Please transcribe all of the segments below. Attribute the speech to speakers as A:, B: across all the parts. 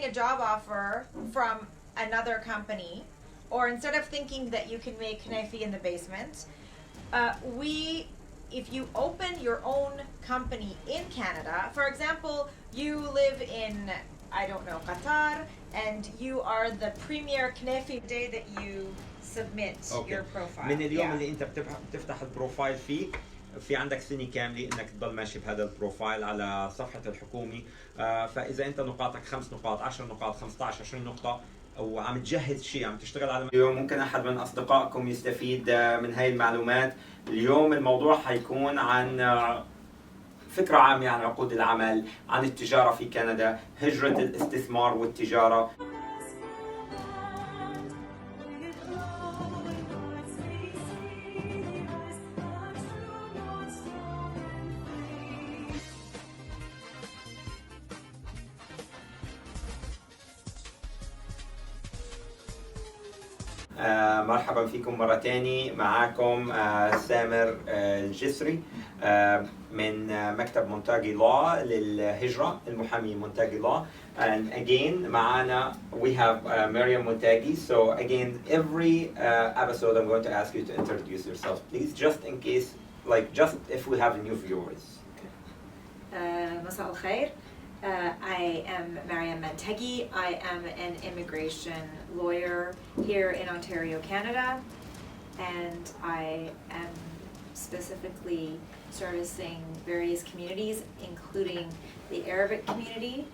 A: a job offer from another company, or instead of thinking that you can make knife in the basement, if you open your own company in Canada, for example, you live in, I don't know, Qatar, and you are the premier knife day that you submit your profile.
B: من اليوم اللي انت بتفتح البروفايل فيه، في عندك سنة كاملة انك تضل ماشي بهذا البروفايل على صفحة الحكومة. فاذا انت نقاطك 5 نقاط 10 نقاط 15 20 نقطة وعم تجهز شيء، عم تشتغل على اليوم، ممكن احد من اصدقائكم يستفيد من هاي المعلومات. اليوم الموضوع حيكون عن فكرة عامة عن عقود العمل، عن التجارة في كندا، هجرة الاستثمار والتجارة. مرحبا فيكم مرة تاني. معاكم سامر جسري من مكتب مونتاجي لا للهجرة، المحامي مونتاجي لا. And again معانا we have مريم مونتاجي. So again every episode I'm going to ask you to introduce yourself please, just in case, like just if we have new viewers.
C: مساء الخير. I am Mariam Montagi. I am an immigration lawyer here in Ontario, Canada, and I am specifically servicing various communities, including the Arabic community.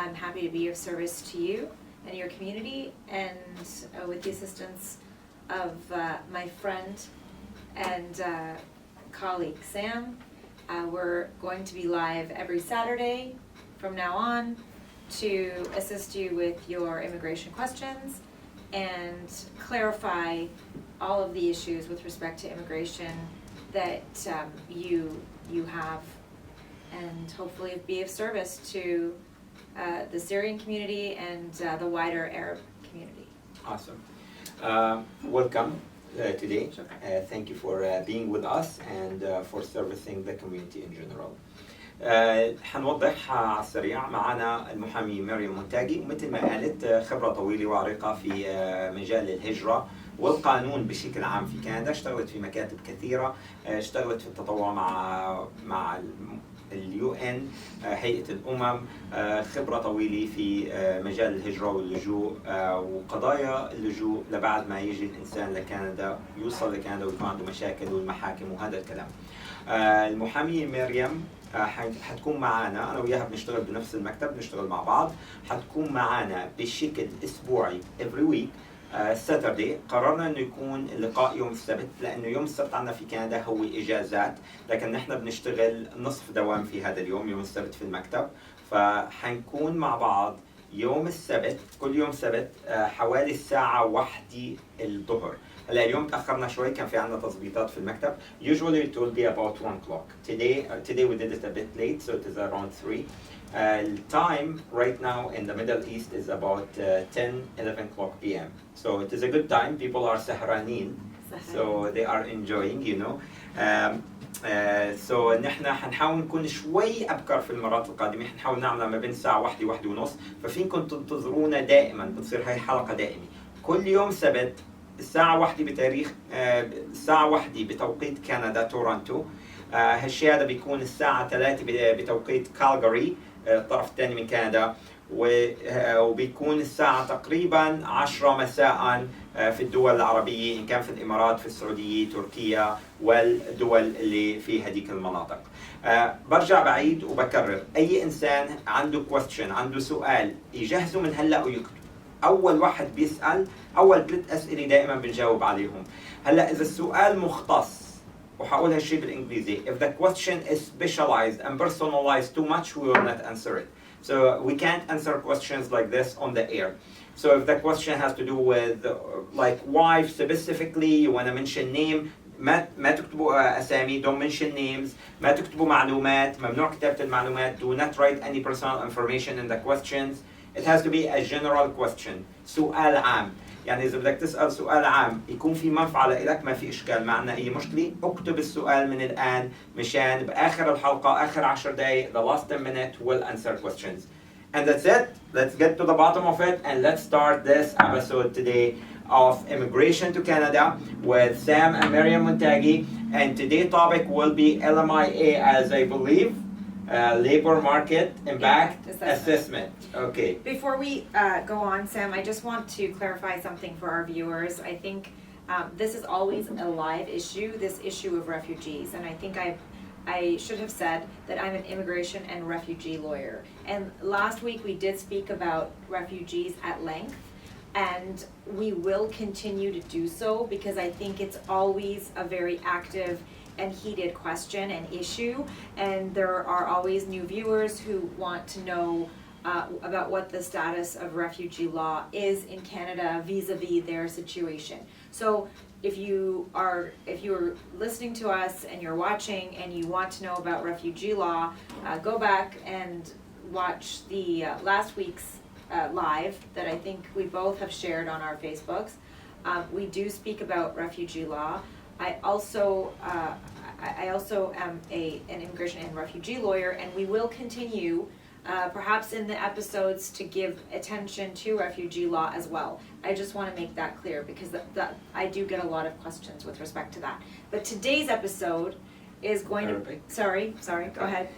C: I'm happy to be of service to you and your community, and with the assistance of my friend and colleague Sam, we're going to be live every Saturday from now on to assist you with your immigration questions and clarify all of the issues with respect to immigration that you have, and hopefully be of service to the Syrian community and the wider Arab community.
B: Awesome. Welcome today. Thank you for being with us and for servicing the community in general. حنوضح على السريع. معنا المحامي مريم مونتاجي، ومثل ما قالت خبرة طويلة وعريقة في مجال الهجرة والقانون بشكل عام في كندا. اشتغلت في مكاتب كثيرة، اشتغلت في التطوع مع UN، هيئة الأمم. خبرة طويلة في مجال الهجرة واللجوء وقضايا اللجوء لبعد ما يجي الإنسان لكندا، يوصل لكندا ويكون عنده مشاكل والمحاكم وهذا الكلام. المحامية مريم حتكون معنا، أنا وياها بنشتغل بنفس المكتب، بنشتغل مع بعض. حتكون معنا بشكل أسبوعي every week. ساتردي قررنا انه يكون اللقاء يوم السبت، لانه يوم السبت عندنا في كندا هو اجازات، لكن نحن بنشتغل نصف دوام في هذا اليوم، يوم السبت في المكتب. فحنكون مع بعض يوم السبت، كل يوم سبت حوالي الساعة 1 الظهر. هلا اليوم تأخرنا شوي، كان في عندنا تظبيطات في المكتب. Usually it will be about 1 o'clock. Today we did it a bit late, so it is around 3. Time right now in the Middle East is about 10-11 o'clock p.m. So it is a good time. People are سهرانين, so they are enjoying, you know. So نحن حنحاول نكون شوي أبكر في المرات القادمة. حنحاول نعملها ما بين الساعة 1 و1:30. ففينكم تنتظرونا دائما، بتصير هاي حلقة دائمة كل يوم سبت الساعة 1 بتاريخ الساعة 1 بتوقيت كندا تورونتو. هالشيء هذا بيكون الساعة 3 بتوقيت كالغاري الطرف الثاني من كندا، وبيكون الساعة تقريبا 10 مساء في الدول العربية، إن كان في الإمارات، في السعودية، تركيا والدول اللي في هذيك المناطق. برجع بعيد وبكرر، أي إنسان عنده question، عنده سؤال، يجهزه من هلأ ويكتب. أول واحد بيسأل، أول 3 أسئلة دائما بنجاوب عليهم. هلأ إذا السؤال مختص، وحقول هالشيء بالإنجليزي، if the question is specialized and personalized too much, we will not answer it. So we can't answer questions like this on the air. So if the question has to do with like wife specifically, you want to mention name, ما تكتبوا أسامي, don't mention names. ما تكتبوا معلومات, ممنوع كتابة المعلومات. Do not write any personal information in the questions. It has to be a general question. سؤال عام. يعني إذا بدك تسأل سؤال عام يكون في منفعة لإلك، ما في إشكال، ما عندنا أي مشكلة. اكتب السؤال من الآن مشان بآخر الحلقة، آخر 10 دقايق, the last 10 minutes will answer questions. And that's it. Let's get to the bottom of it and let's start this episode today of Immigration to Canada with Sam and Mariam Mونتاجي. And today's topic will be LMIA, as I believe, Labor Market Impact Assessment. Okay.
C: Before we go on, Sam, I just want to clarify something for our viewers. I think this is always a live issue, this issue of refugees. And I think I should have said that I'm an immigration and refugee lawyer. And last week we did speak about refugees at length, and we will continue to do so because I think it's always a very active and heated question and issue, and there are always new viewers who want to know about what the status of refugee law is in Canada vis-a-vis their situation. So if you are listening to us and you're watching and you want to know about refugee law, go back and watch the last week's live that I think we both have shared on our Facebooks. We do speak about refugee law. I also am an immigration and refugee lawyer, and we will continue perhaps in the episodes to give attention to refugee law as well. I just want to make that clear because that I do get a lot of questions with respect to that. But today's episode is going to... Sorry, go ahead.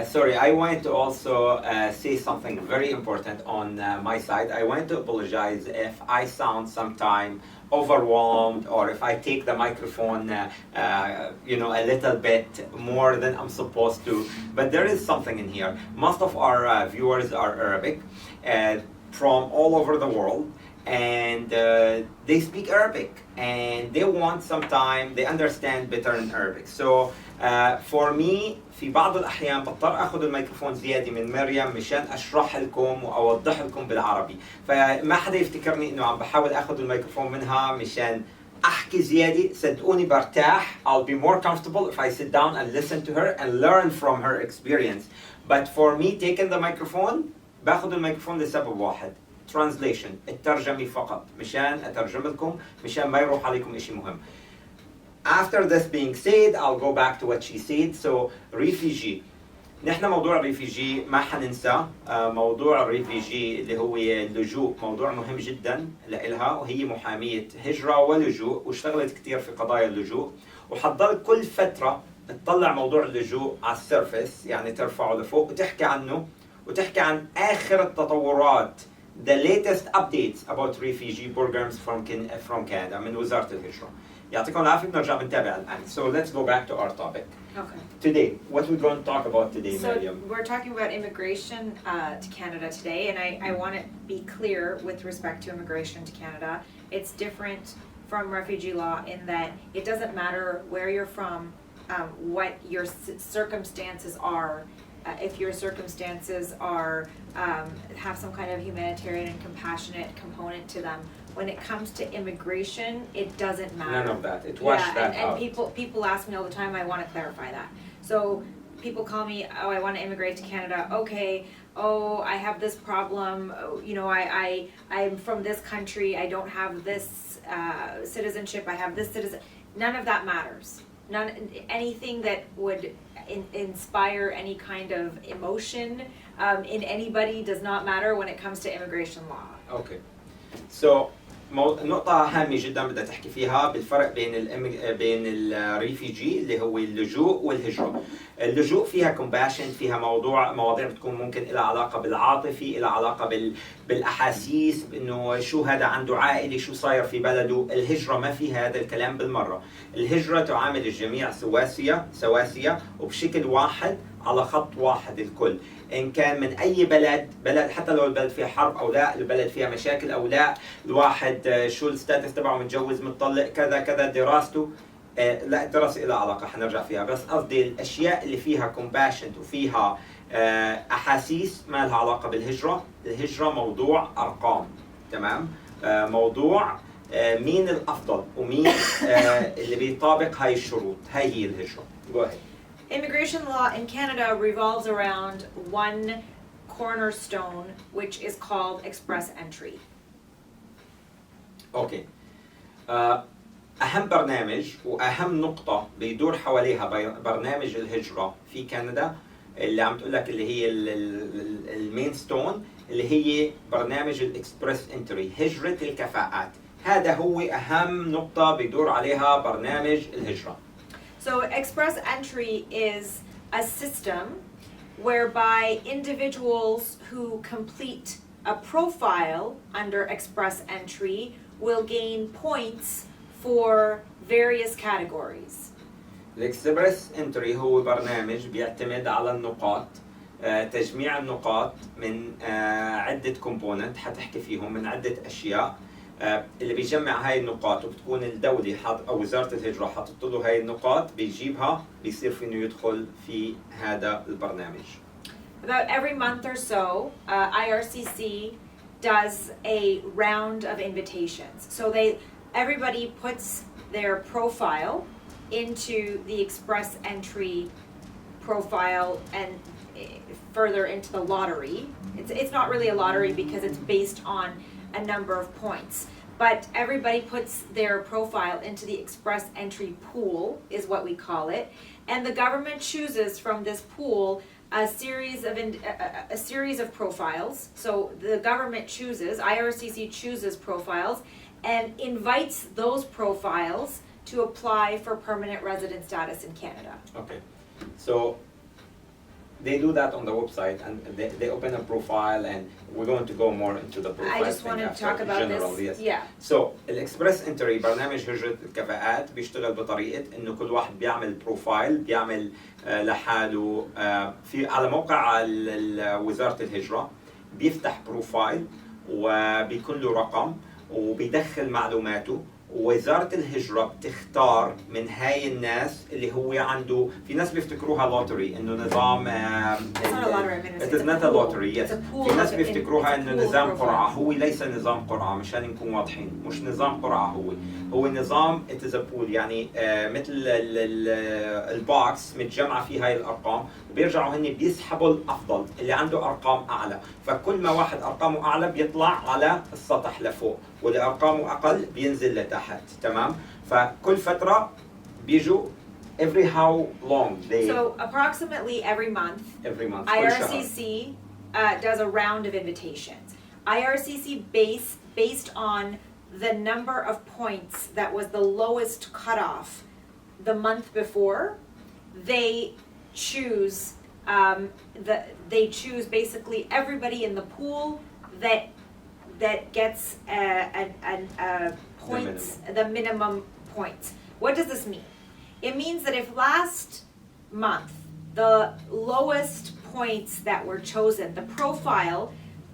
B: Sorry, I want to also say something very important on my side. I want to apologize if I sound sometime overwhelmed or if I take the microphone a little bit more than I'm supposed to. But there is something in here. Most of our viewers are Arabic from all over the world, and they speak Arabic and they want some time, they understand better in Arabic. So for me في بعض الأحيان بضطر أخذ الميكروفون زيادة من مريم مشان أشرح لكم وأوضح لكم بالعربي، فما حدا يفتكرني إنه عم بحاول أخذ الميكروفون منها مشان أحكي زيادة. صدقوني برتاح. I'll be more comfortable if I sit down and listen to her and learn from her experience. But for me taking the microphone باخذ الميكروفون لسبب واحد: translation، الترجمة فقط، مشان أترجم لكم مشان ما يروح عليكم إشي مهم. After this being said, I'll go back to what she said. So, refugee. نحن موضوع الريفيجي ما حننسى. موضوع الريفيجي اللي هو اللجوء موضوع مهم جدا لإلها، وهي محامية هجرة ولجوء، واشتغلت كتير في قضايا اللجوء، وحضرت كل فترة تطلع موضوع اللجوء على السيرفس، يعني ترفعه لفوق وتحكي عنه وتحكي عن آخر التطورات، the latest updates about refugee programs from Canada من وزارة الهجرة. يعطيكم العافية. بنرجع بنتابع الآن. So let's go back to our topic.
C: Okay.
B: Today, what we're going to talk about today, Mariam?
C: So we're talking about immigration to Canada today, and I want to be clear with respect to immigration to Canada. It's different from refugee law in that it doesn't matter where you're from, what your circumstances are. If your circumstances are have some kind of humanitarian and compassionate component to them, when it comes to immigration, it doesn't matter.
B: None of that. It washed that out.
C: And people ask me all the time. I want to clarify that. So people call me, oh, I want to immigrate to Canada. Okay. Oh, I have this problem. I'm from this country. I don't have this citizenship. I have this citizen. None of that matters. Anything that would inspire any kind of emotion in anybody does not matter when it comes to immigration law.
B: Okay. So نقطة هامة جدا بدها تحكي فيها بالفرق بين الريفيجي اللي هو اللجوء والهجرة. اللجوء فيها compassion، فيها مواضيع بتكون ممكن لها علاقة بالعاطفي، لها علاقة بالأحاسيس، بإنه شو هذا عنده عائلة، شو صاير في بلده. الهجرة ما فيها هذا الكلام بالمرة. الهجرة تعامل الجميع سواسية وبشكل واحد على خط واحد الكل، إن كان من أي بلد حتى لو البلد فيها حرب أو لا، البلد فيها مشاكل أو لا، الواحد شو الستاتس تبعه، متجوز متطلق كذا دراسته. لا، الدراسة لها علاقة حنرجع فيها، بس قصدي الأشياء اللي فيها compassion وفيها أحاسيس ما لها علاقة بالهجرة. الهجرة موضوع أرقام، تمام؟ موضوع مين الأفضل ومين اللي بيطابق هاي الشروط. هاي هي الهجرة. Go ahead.
C: Immigration law in Canada revolves around one cornerstone, which is called express entry.
B: Okay. أهم برنامج وأهم نقطة بيدور حواليها برنامج الهجرة في كندا اللي عم تقول لك اللي هي المين ستون اللي هي برنامج الاكسبرس انتري، هجرة الكفاءات. هذا هو أهم نقطة بيدور عليها برنامج الهجرة.
C: So express entry is a system whereby individuals who complete a profile under express entry will gain points for various categories.
B: الاكسبرس انتري هو برنامج بيعتمد على النقاط، تجميع النقاط من عدة كومبوننت حتحكي فيهم من عدة أشياء، اللي بيجمع هاي النقاط وبتكون الدولة أو وزارة الهجرة حاطط له هاي النقاط بيجيبها بيصير في إنه يدخل في هذا البرنامج.
C: About every month or so, IRCC does a round of invitations. So everybody puts their profile into the express entry profile and further into the lottery. It's not really a lottery because it's based on a number of points. But everybody puts their profile into the express entry pool, is what we call it. And the government chooses from this pool a series of profiles. So the government chooses, IRCC chooses profiles and invites those profiles to apply for permanent resident status in Canada.
B: Okay, so they do that on the website and they open a profile, and we're going to go more into the profile.
C: I just wanted to talk about
B: general,
C: this.
B: Yes.
C: Yeah.
B: So الاكسبرس انتري برنامج هجرة الكفاءات بيشتغل بطريقة انه كل واحد بيعمل بروفايل، بيعمل لحاله في على موقع وزارة الهجرة، بيفتح بروفايل وبيكون له رقم وبيدخل معلوماته، ووزارة الهجرة بتختار من هاي الناس اللي هو عنده، في ناس بيفتكروها لوتري انه نظام
C: It's
B: not a lottery, yes. في ناس بيفتكروها انه نظام قرعة، هو ليس نظام قرعة مشان نكون واضحين، مش نظام قرعة، هو نظام it is a pool، يعني مثل البوكس متجمعة فيه هاي الارقام، وبيرجعوا هن بيسحبوا الافضل اللي عنده ارقام اعلى، فكل ما واحد ارقامه اعلى بيطلع على السطح لفوق، واللي ارقامه اقل بينزل لتحت، تمام؟ فكل فترة بيجوا every how long they
C: So approximately every month IRCC does a round of invitations. IRCC based on the number of points that was the lowest cutoff the month before, they choose basically everybody in the pool that gets points, the minimum points. What does this mean? It means that if last month the lowest points that were chosen, the profile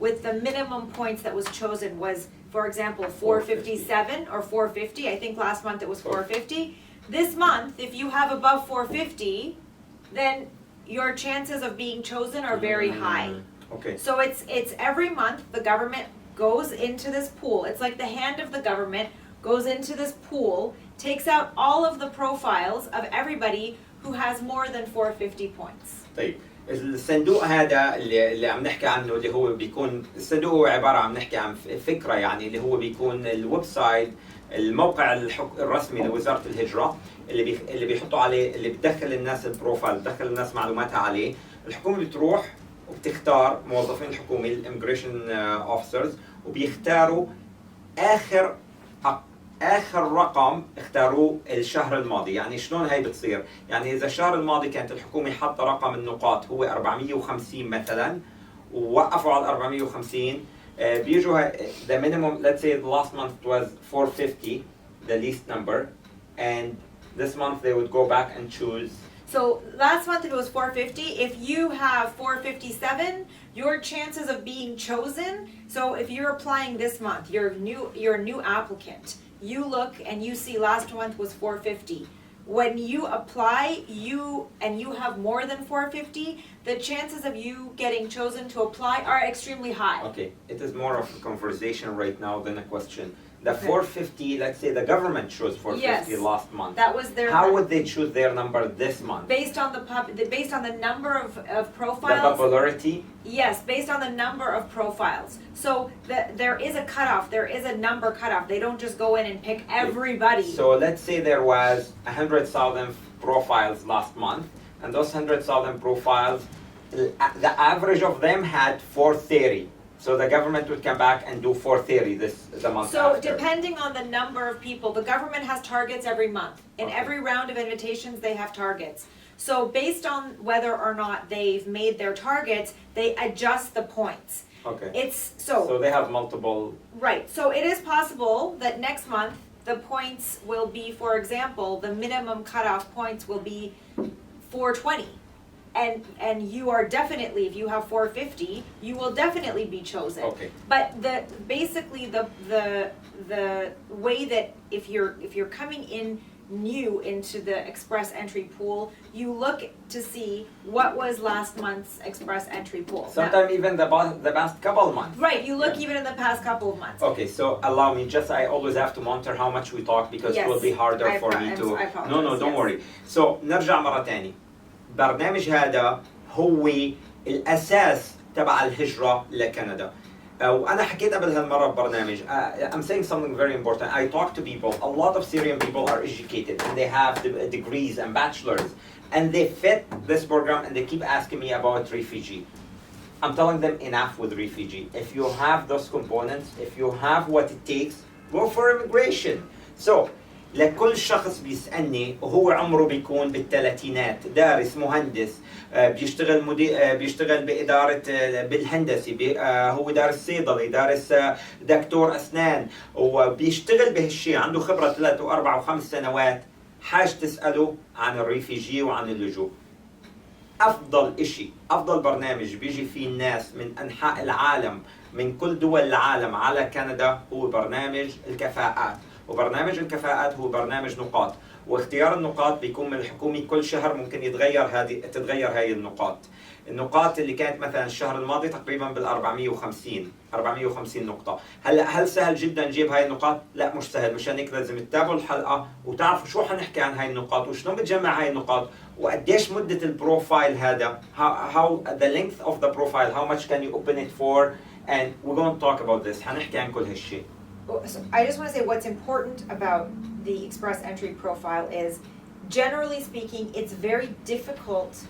C: with the minimum points that was chosen was, for example, 457 or 450. I think last month it was 450. This month, if you have above 450, then your chances of being chosen are very high.
B: Okay.
C: So it's every month the government goes into this pool. It's like the hand of the government goes into this pool, takes out all of the profiles of everybody who has more than 450 points.
B: طيب الصندوق هذا اللي عم نحكي عنه اللي هو بيكون الصندوق هو عبارة عم نحكي عن فكرة، يعني اللي هو بيكون الويب سايت، الموقع الرسمي لوزارة الهجرة اللي بيحطوا عليه، اللي بتدخل الناس البروفايل، بتدخل الناس معلوماتها عليه. الحكومة بتروح وبتختار موظفين الحكومة الاميجريشن اوفيسرز، وبيختاروا آخر رقم اختاروه الشهر الماضي. يعني شلون هاي بتصير؟ يعني إذا الشهر الماضي كانت الحكومة حاطة رقم النقاط هو 450 مثلا، ووقفوا على 450، بيجوا the minimum, let's say the last month was 450, the least number, and this month they would go back and choose.
C: So last month it was 450. If you have 457, your chances of being chosen, so if you're applying this month, you're a new applicant, you look and you see last month was 450. When you apply, you have more than 450, the chances of you getting chosen to apply are extremely high.
B: Okay, it is more of a conversation right now than a question. The 450, let's say the government chose 450 last month.
C: That was their.
B: How would they choose their number this month?
C: Based on the number of profiles.
B: The popularity?
C: Yes, based on the number of profiles. So there is a cutoff. There is a number cutoff. They don't just go in and pick everybody.
B: So let's say there was 100,000 profiles last month, and those 100,000 profiles the average of them had 430. So the government would come back and do 430 the month
C: So
B: after.
C: depending on the number of people, the government has targets every month. In
B: Okay.
C: every round of invitations, they have targets. So based on whether or not they've made their targets, they adjust the points.
B: Okay.
C: It's
B: So they have multiple.
C: right. So it is possible that next month the points will be, for example, the minimum cutoff points will be 420. And you are definitely, if you have 450, you will definitely be chosen.
B: Okay.
C: But basically the way that if you're coming in new into the express entry pool, you look to see what was last month's express entry pool.
B: Sometimes even the past couple months.
C: Right, you look
B: Yeah.
C: even in the past couple of months.
B: Okay, so allow me, just I always have to monitor how much we talk because
C: Yes.
B: it will be harder
C: I
B: for me to.
C: I apologize.
B: No, don't
C: yes.
B: worry. So نرجع مرة تاني. برنامج هذا هو الأساس تبع الهجرة لكندا. وأنا حكيت قبل هالمرة ببرنامج. I'm saying something very important. I talk to people. A lot of Syrian people are educated and they have degrees and bachelors, and they fit this program and they keep asking me about refugee. I'm telling them enough with refugee. If you have those components, if you have what it takes, go for immigration. So لكل شخص بيسألني وهو عمره بيكون بالثلاثينات، دارس مهندس، بيشتغل بيشتغل بإدارة بالهندسة، هو دارس صيدلي، دارس دكتور أسنان، وبيشتغل بهالشيء، عنده خبرة 3 و4 و5 سنوات، حاج تسأله عن الريفيجي وعن اللجوء. أفضل إشي، أفضل برنامج بيجي فيه الناس من أنحاء العالم، من كل دول العالم على كندا، هو برنامج الكفاءات. وبرنامج الكفاءات هو برنامج نقاط، واختيار النقاط بيكون من الحكومة كل شهر، ممكن تتغير هاي النقاط. النقاط اللي كانت مثلا الشهر الماضي تقريبا بال 450 نقطة. هل سهل جدا نجيب هاي النقاط؟ لا مش سهل، مشان هيك لازم تتابعوا الحلقة وتعرفوا شو حنحكي عن هاي النقاط وشلون بتجمع هاي النقاط وقديش مدة البروفايل هذا. How the length of the profile, how much can you open it for, and we're going to talk about this. حنحكي عن كل هالشيء.
C: So I just want to say what's important about the express entry profile is, generally speaking, it's very difficult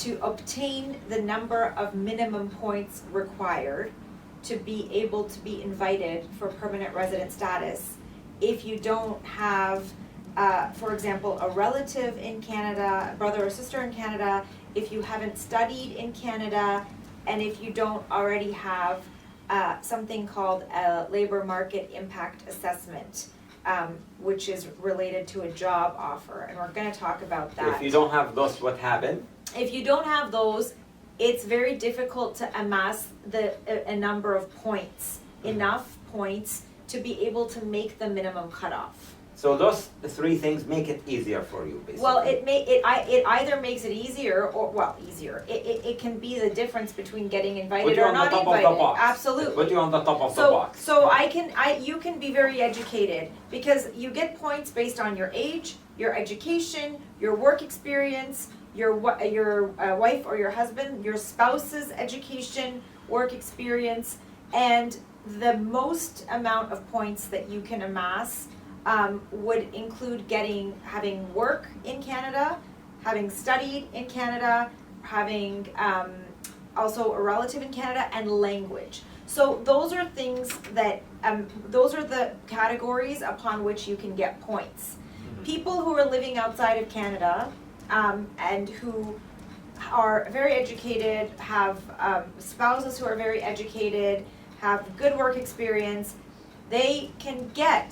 C: to obtain the number of minimum points required to be able to be invited for permanent resident status if you don't have, for example, a relative in Canada, a brother or sister in Canada, if you haven't studied in Canada, and if you don't already have something called a labor market impact assessment, which is related to a job offer, and we're going to talk about that.
B: If you don't have those, what happened?
C: If you don't have those, it's very difficult to amass a number of points, enough points to be able to make the minimum cutoff.
B: So those 3 things make it easier for you, basically.
C: Well, it either makes it easier or easier. It can be the difference between getting invited or not invited. Absolutely.
B: Put you on the top of the box.
C: So you can be very educated because you get points based on your age, your education, your work experience, your wife or your husband, your spouse's education, work experience, and the most amount of points that you can amass would include having work in Canada, having studied in Canada, having also a relative in Canada, and language. So those are things that, those are the categories upon which you can get points. People who are living outside of Canada and who are very educated, have spouses who are very educated, have good work experience, they can get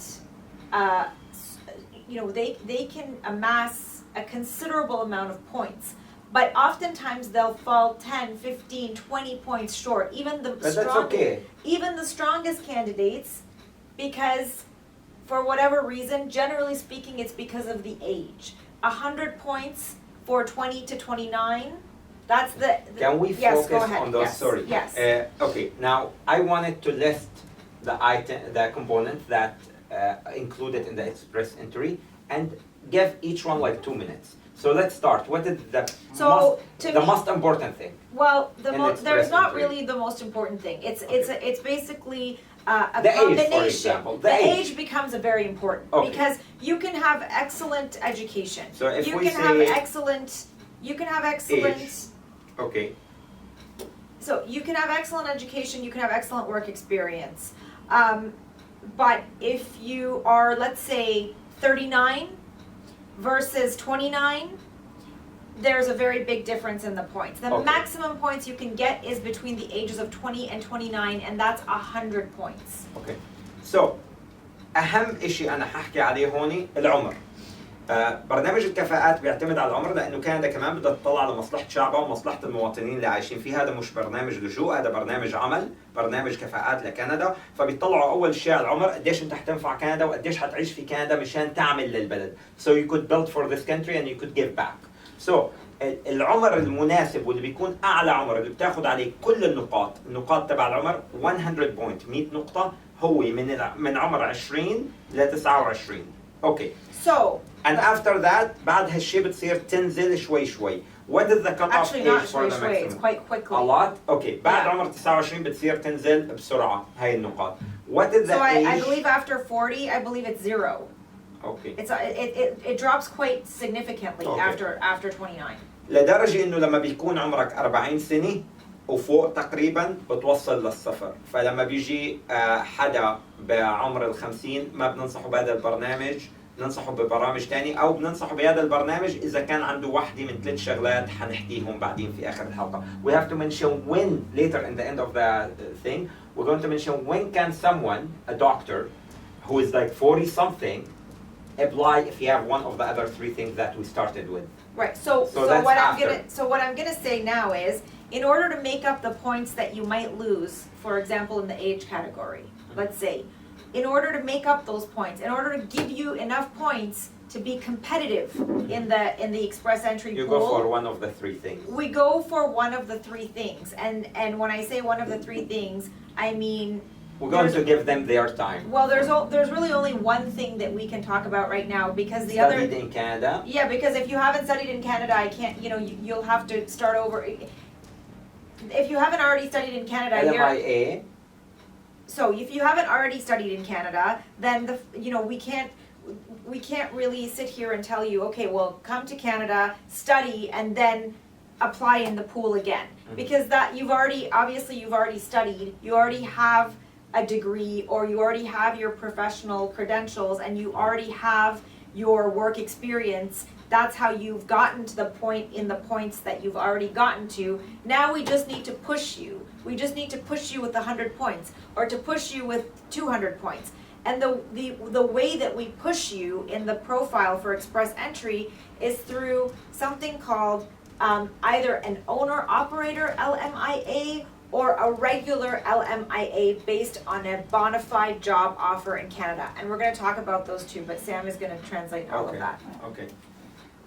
C: they can amass a considerable amount of points, but oftentimes they'll fall 10, 15, 20 points short, even the strongest candidates, because for whatever reason, generally speaking, it's because of the age. 100 points for 20 to 29, that's the
B: Can we
C: yes,
B: focus on those?
C: Yes.
B: Sorry.
C: Yes.
B: Okay, now I wanted to list the components that included in the express entry and give each one like 2 minutes. So let's start. What is the most important thing?
C: Well, there's not
B: entry?
C: really the most important thing. It's basically a
B: the
C: combination.
B: Age, for example.
C: The age becomes a very important because you can have excellent education.
B: So if
C: you
B: we
C: can
B: say
C: have excellent.
B: Age. Okay.
A: So you can have excellent education, you can have excellent work experience. But if you are, let's say, 39 versus 29, there's a very big difference in the points. The maximum points you can get is between the ages of 20 and 29, and that's 100 points.
B: Okay. So أهم إشي أنا ححكي عليه هون العمر. برنامج الكفاءات بيعتمد على العمر لأنه كندا كمان بدها تطلع على مصلحة شعبها ومصلحة المواطنين اللي عايشين فيه. هذا مش برنامج لجوء، هذا برنامج عمل، برنامج كفاءات لكندا. فبيطلعوا أول شيء على العمر، قديش أنت حتنفع كندا وقديش حتعيش في كندا مشان تعمل للبلد. So you could build for this country and you could give back. So العمر المناسب واللي بيكون أعلى عمر اللي بتاخد عليه كل النقاط تبع العمر 100 بوينت 100 نقطة هو من عمر 20 ل 29. Okay.
A: So
B: and after that بعد هالشيء بتصير تنزل شوي. What is the cutoff age for the maximum?
A: It's quite quickly.
B: A lot? Okay. بعد عمر 29 بتصير تنزل بسرعة هاي النقاط. What is the age?
A: I believe after 40, I believe it's 0.
B: Okay.
A: It drops quite significantly after 29.
B: لدرجة إنه لما بيكون عمرك 40 سنة وفوق تقريبا بتوصل للصفر. فلما بيجي حدا بعمر 50 ما بننصحه بهذا البرنامج، ننصحه ببرامج تاني أو بننصحه بهذا البرنامج إذا كان عنده واحدة من 3 شغلات حنحكيهم بعدين في آخر الحلقة. We have to mention when later in the end of the thing we're going to mention when can someone, a doctor who is like 40 something, apply if you have one of the other 3 things that we started with.
A: Right. So what I'm gonna say now is, in order to make up the points that you might lose, for example, in the age category, let's say, in order to make up those points, in order to give you enough points to be competitive in the express entry pool,
B: you go for one of the 3 things.
A: We go for one of the 3 things, and when I say one of the 3 things, I mean.
B: We're going to give them their time.
A: Well, there's really only one thing that we can talk about right now because the other.
B: Studied in Canada.
A: Yeah, because if you haven't studied in Canada, I can't. You'll have to start over. If you haven't already studied in Canada,
B: LMIA.
A: So if you haven't already studied in Canada, then we can't really sit here and tell you, okay, well, come to Canada, study, and then apply in the pool again, because that you've already studied, you already have a degree, or you already have your professional credentials, and you already have your work experience. That's how you've gotten to the point in the points that you've already gotten to. Now we just need to push you. We just need to push you with 100 points, or to push you with 200 points. And the way that we push you in the profile for express entry is through something called either an owner-operator LMIA or a regular LMIA based on a bona fide job offer in Canada. And we're going to talk about those 2, but Sam is going to translate all of that.
B: Okay.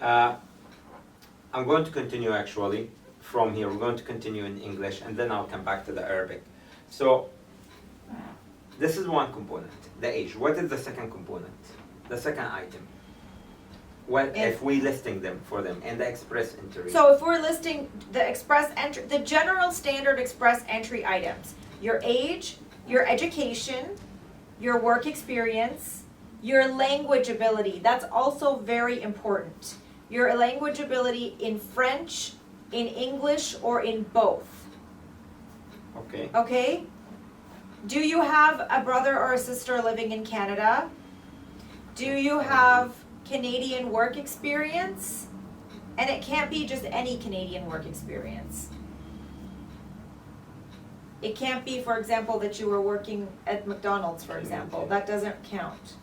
B: I'm going to continue actually from here. We're going to continue in English and then I'll come back to the Arabic. So this is one component, the age. What is the second component? The second item. If we're listing them for them in the express entry.
A: So if we're listing the express entry, the general standard express entry items, your age, your education, your work experience, your language ability, that's also very important. Your language ability in French, in English, or in both.
B: Okay.
A: Okay? Do you have a brother or a sister living in Canada? Do you have Canadian work experience? And it can't be just any Canadian work experience. It can't be, for example, that you were working at McDonald's, for example. That doesn't count.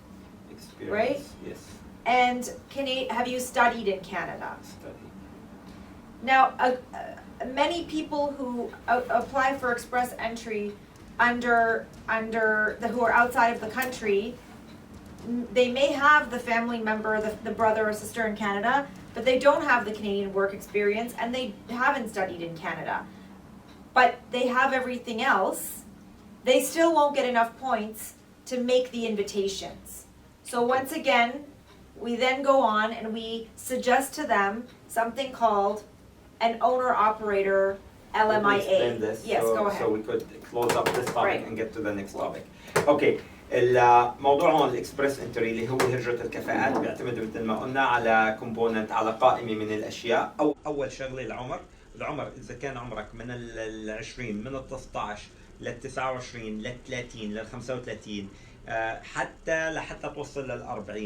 B: Experience.
A: Right?
B: Yes.
A: And have you studied in Canada?
B: Studied.
A: Now, many people who apply for express entry who are outside of the country, they may have the family member, the brother or sister in Canada, but they don't have the Canadian work experience and they haven't studied in Canada. But they have everything else. They still won't get enough points to make the invitations. So once again, we then go on and we suggest to them something called an owner-operator LMIA. Yes, go ahead.
B: So we could close up this topic and get to the next topic. Okay. الموضوع هون الاكسبرس انتري اللي هو هجرة الكفاءات بيعتمد مثل ما قلنا على كومبوننت، على قائمة من الأشياء. أول شغلة العمر، العمر إذا كان عمرك من ال20 من ال19 لل29 لل30 لل35 لحتى توصل لل40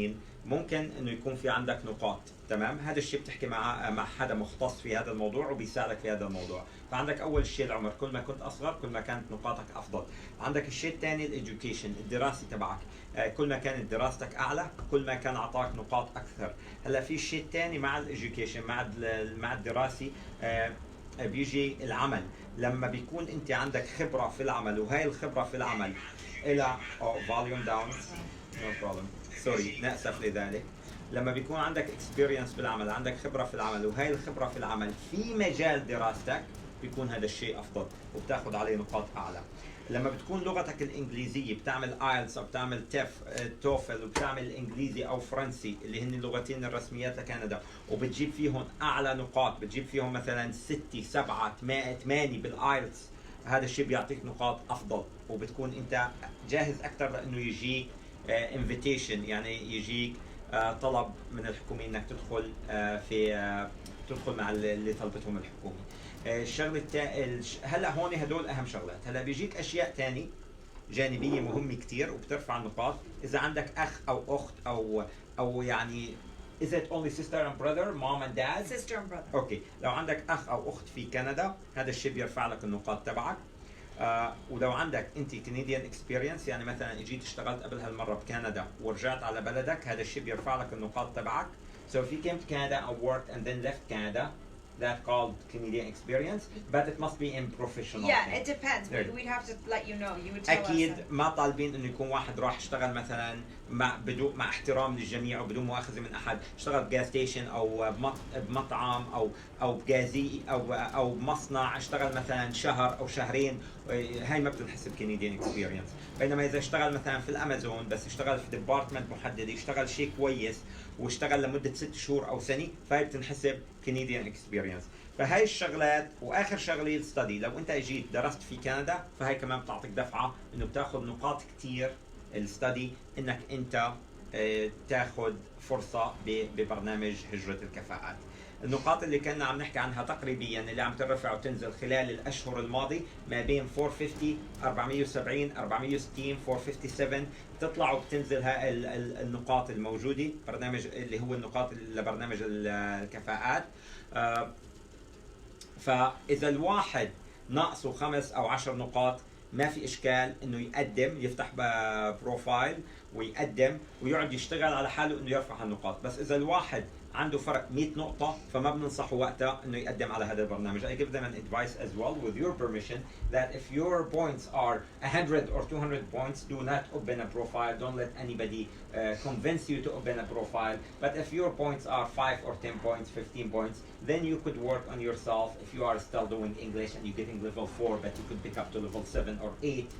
B: ممكن انه يكون في عندك نقاط. تمام، هذا الشيء بتحكي مع حدا مختص في هذا الموضوع وبيساعدك في هذا الموضوع. فعندك اول شيء العمر، كل ما كنت اصغر كل ما كانت نقاطك افضل. عندك الشيء الثاني الاديوكيشن، الدراسي تبعك، كل ما كانت دراستك اعلى كل ما كان اعطاك نقاط اكثر. هلا في شيء ثاني مع الاديوكيشن مع الدراسي، بيجي العمل. لما بيكون انت عندك خبره في العمل، وهي الخبره في العمل الى فوليوم داون، نو بروبلم، سوري ناسف لذلك. لما بيكون عندك اكسبيرينس بالعمل، عندك خبره في العمل، وهي الخبره في العمل في مجال دراستك، بيكون هذا الشيء افضل وبتاخذ عليه نقاط اعلى. لما بتكون لغتك الانجليزيه، بتعمل ايلتس او بتعمل توفل وبتعمل انجليزي او فرنسي اللي هن اللغتين الرسميات لكندا، وبتجيب فيهم اعلى نقاط، بتجيب فيهم مثلا 6 7 8 بالايلتس، هذا الشيء بيعطيك نقاط افضل، وبتكون انت جاهز اكثر لانه يجيك انفيتيشن، يعني يجيك طلب من الحكومه انك تدخل تدخل مع اللي طلبتهم الحكومه. الشغله هلا هون هدول اهم شغلات. هلا بيجيك اشياء ثانيه جانبيه مهمه كثير وبترفع النقاط. اذا عندك اخ او اخت او يعني is it only sister and brother, mom and dad?
A: Sister and brother.
B: اوكي، لو عندك اخ او اخت في كندا هذا الشيء بيرفع لك النقاط تبعك. ولو عندك انت كنديان اكسبيرينس، يعني مثلا اجيت اشتغلت قبل هالمره بكندا ورجعت على بلدك، هذا الشيء بيرفع لك النقاط تبعك. So if you came to Canada and worked and then left Canada, that's called Canadian experience, but it must be in professional.
A: Yeah, it depends. We'd have to let you know. You would tell
B: أكيد
A: us.
B: ما طالبين إنه يكون واحد راح اشتغل مثلا مع احترام للجميع وبدون مؤاخذة من أحد، اشتغل بجاز ستيشن أو بمطعم أو بجازي أو بمصنع، اشتغل مثلا شهر أو شهرين، هاي ما بتنحسب كنديان اكسبيرينس. بينما إذا اشتغل مثلا في الأمازون بس اشتغل في ديبارتمنت محدد، اشتغل شيء كويس واشتغل لمدة 6 شهور أو سنة، فهي بتنحسب كنديان اكسبيرينس. فهاي الشغلات. واخر شغله الستدي، لو انت اجيت درست في كندا فهي كمان بتعطيك دفعه انه بتاخذ نقاط كثير الستدي، انك انت تاخذ فرصه ببرنامج هجره الكفاءات. النقاط اللي كنا عم نحكي عنها تقريبيا اللي عم ترفع وتنزل خلال الاشهر الماضي ما بين 450 470 460 457، بتطلع وبتنزل هاي النقاط الموجوده برنامج اللي هو النقاط لبرنامج الكفاءات. فاذا الواحد ناقصه 5 أو 10 نقاط ما في اشكال انه يقدم، يفتح بروفايل ويقدم ويقعد يشتغل على حاله انه يرفع النقاط. بس اذا الواحد عنده فرق 100 نقطة فما بننصحه وقتها انه يقدم على هذا البرنامج. I give them an advice as well with your permission that if your points are 100 or 200 points, do not open a profile. Don't let anybody convince you to open a profile. But if your points are 5 or 10 points, 15 points, then you could work on yourself. If you are still doing English and you're getting level 4, but you could pick up to level 7 or 8.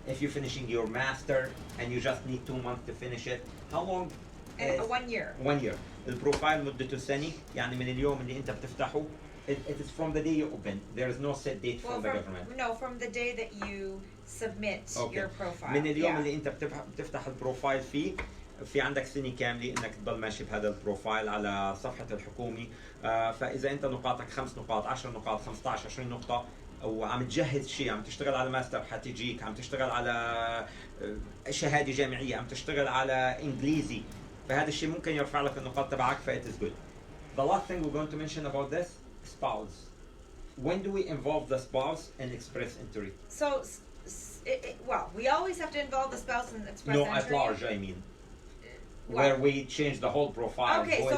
B: If you're finishing your master and you just need 2 months to finish it, how long?
A: 1 year.
B: 1 year. البروفايل مدته سنة، يعني من اليوم اللي انت بتفتحه. It is from the day you open. There is no set date from the government.
A: No, from the day that you submit your profile.
B: من اليوم اللي انت بتفتح البروفايل فيه، في عندك سنة كاملة انك تضل ماشي بهذا البروفايل على صفحة الحكومة. فاذا انت نقاطك 5 نقاط 10 نقاط 15 20 نقطة وعم تجهز شيء، عم تشتغل على ماستر حتجيك، عم تشتغل على شهادة جامعية، عم تشتغل على انجليزي، فهذا الشيء ممكن يرفع لك النقاط تبعك. ف it is good. The last thing we're going to mention about this, spouse. When do we involve the spouse in express entry?
A: So, well, we always have to involve the spouse in express
B: No,
A: entry.
B: at large, I mean. Where we change the whole profile.
A: Okay, so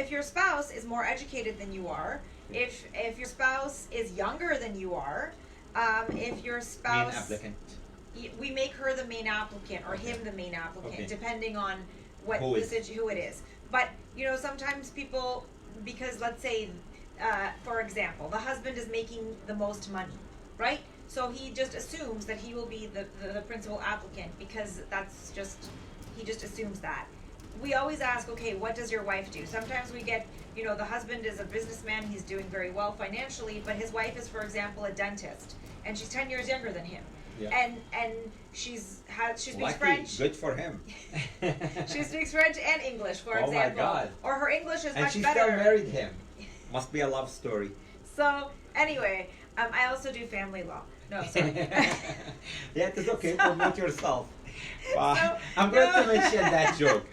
A: if your spouse is more educated than you are, if your spouse is younger than you are, if your spouse...
B: Main applicant.
A: We make her the main applicant or him the main applicant, depending on who it is. But, you know, sometimes people, because let's say, for example, the husband is making the most money, right? So he just assumes that he will be the principal applicant because he just assumes that. We always ask, okay, what does your wife do? Sometimes we get, you know, the husband is a businessman, he's doing very well financially, but his wife is, for example, a dentist, and she's 10 years younger than him. Yeah. And she speaks French.
B: Good for him.
A: She speaks French and English, for example.
B: Oh my God.
A: Or her English is
B: and
A: much
B: she
A: better.
B: still married him. Must be a love story.
A: So anyway, I also do family law. No, sorry.
B: Yeah, it's okay. Promote yourself. I'm going to mention that joke.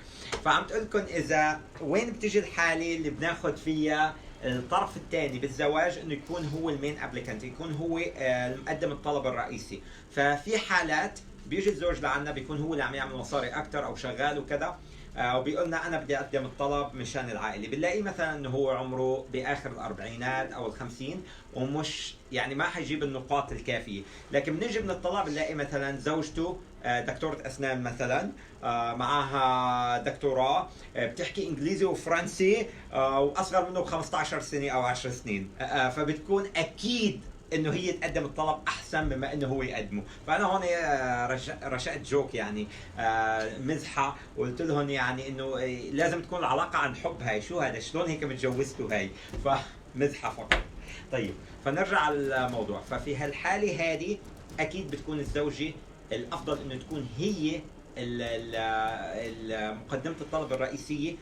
B: فعم تقول لكم إذا وين بتجي الحالة اللي بناخد فيها الطرف الثاني بالزواج انه يكون هو المين ابليكانت، يكون هو المقدم الطلب الرئيسي. ففي حالات بيجي الزوج لعنا بيكون هو اللي عم يعمل مصاري اكثر او شغال وكذا، وبيقول لنا انا بدي اقدم الطلب مشان العائله. بنلاقيه مثلا انه هو عمره باخر الاربعينات او الخمسين ومش يعني ما حيجيب النقاط الكافيه، لكن بنجي من الطلب بنلاقي مثلا زوجته دكتورة اسنان مثلا، معها دكتوراه، بتحكي انجليزي وفرنسي، واصغر منه ب 15 سنه او 10 سنين، فبتكون اكيد انه هي تقدم الطلب احسن مما انه هو يقدمه. فانا هون رشقت جوك يعني مزحه، وقلت لهم يعني انه لازم تكون العلاقه عن حب. هاي شو هذا؟ شلون هيك متجوزتوا؟ هاي فمزحه فقط. طيب فنرجع على الموضوع. ففي هالحاله هذه اكيد بتكون الزوجه الافضل انه تكون هي مقدمه الطلب الرئيسيه،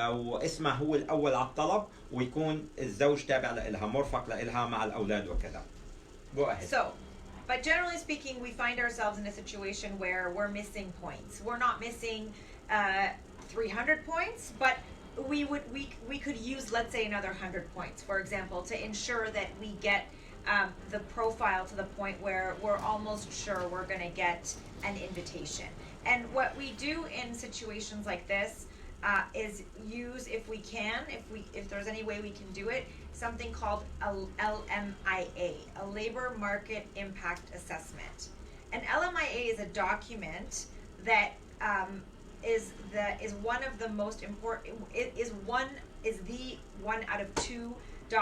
B: واسمها هو الاول على الطلب، ويكون الزوج تابع لها، مرفق لها مع الاولاد وكذا. Go ahead.
A: So, but generally speaking, we find ourselves in a situation where we're missing points. We're not missing 300 points, but we could use, let's say, another 100 points, for example, to ensure that we get the profile to the point where we're almost sure we're going to get an invitation. And what we do in situations like this is use, if we can, if there's any way we can do it, something called a LMIA, a Labor Market Impact Assessment. An LMIA is a document that is one of the most important. Is the one out of two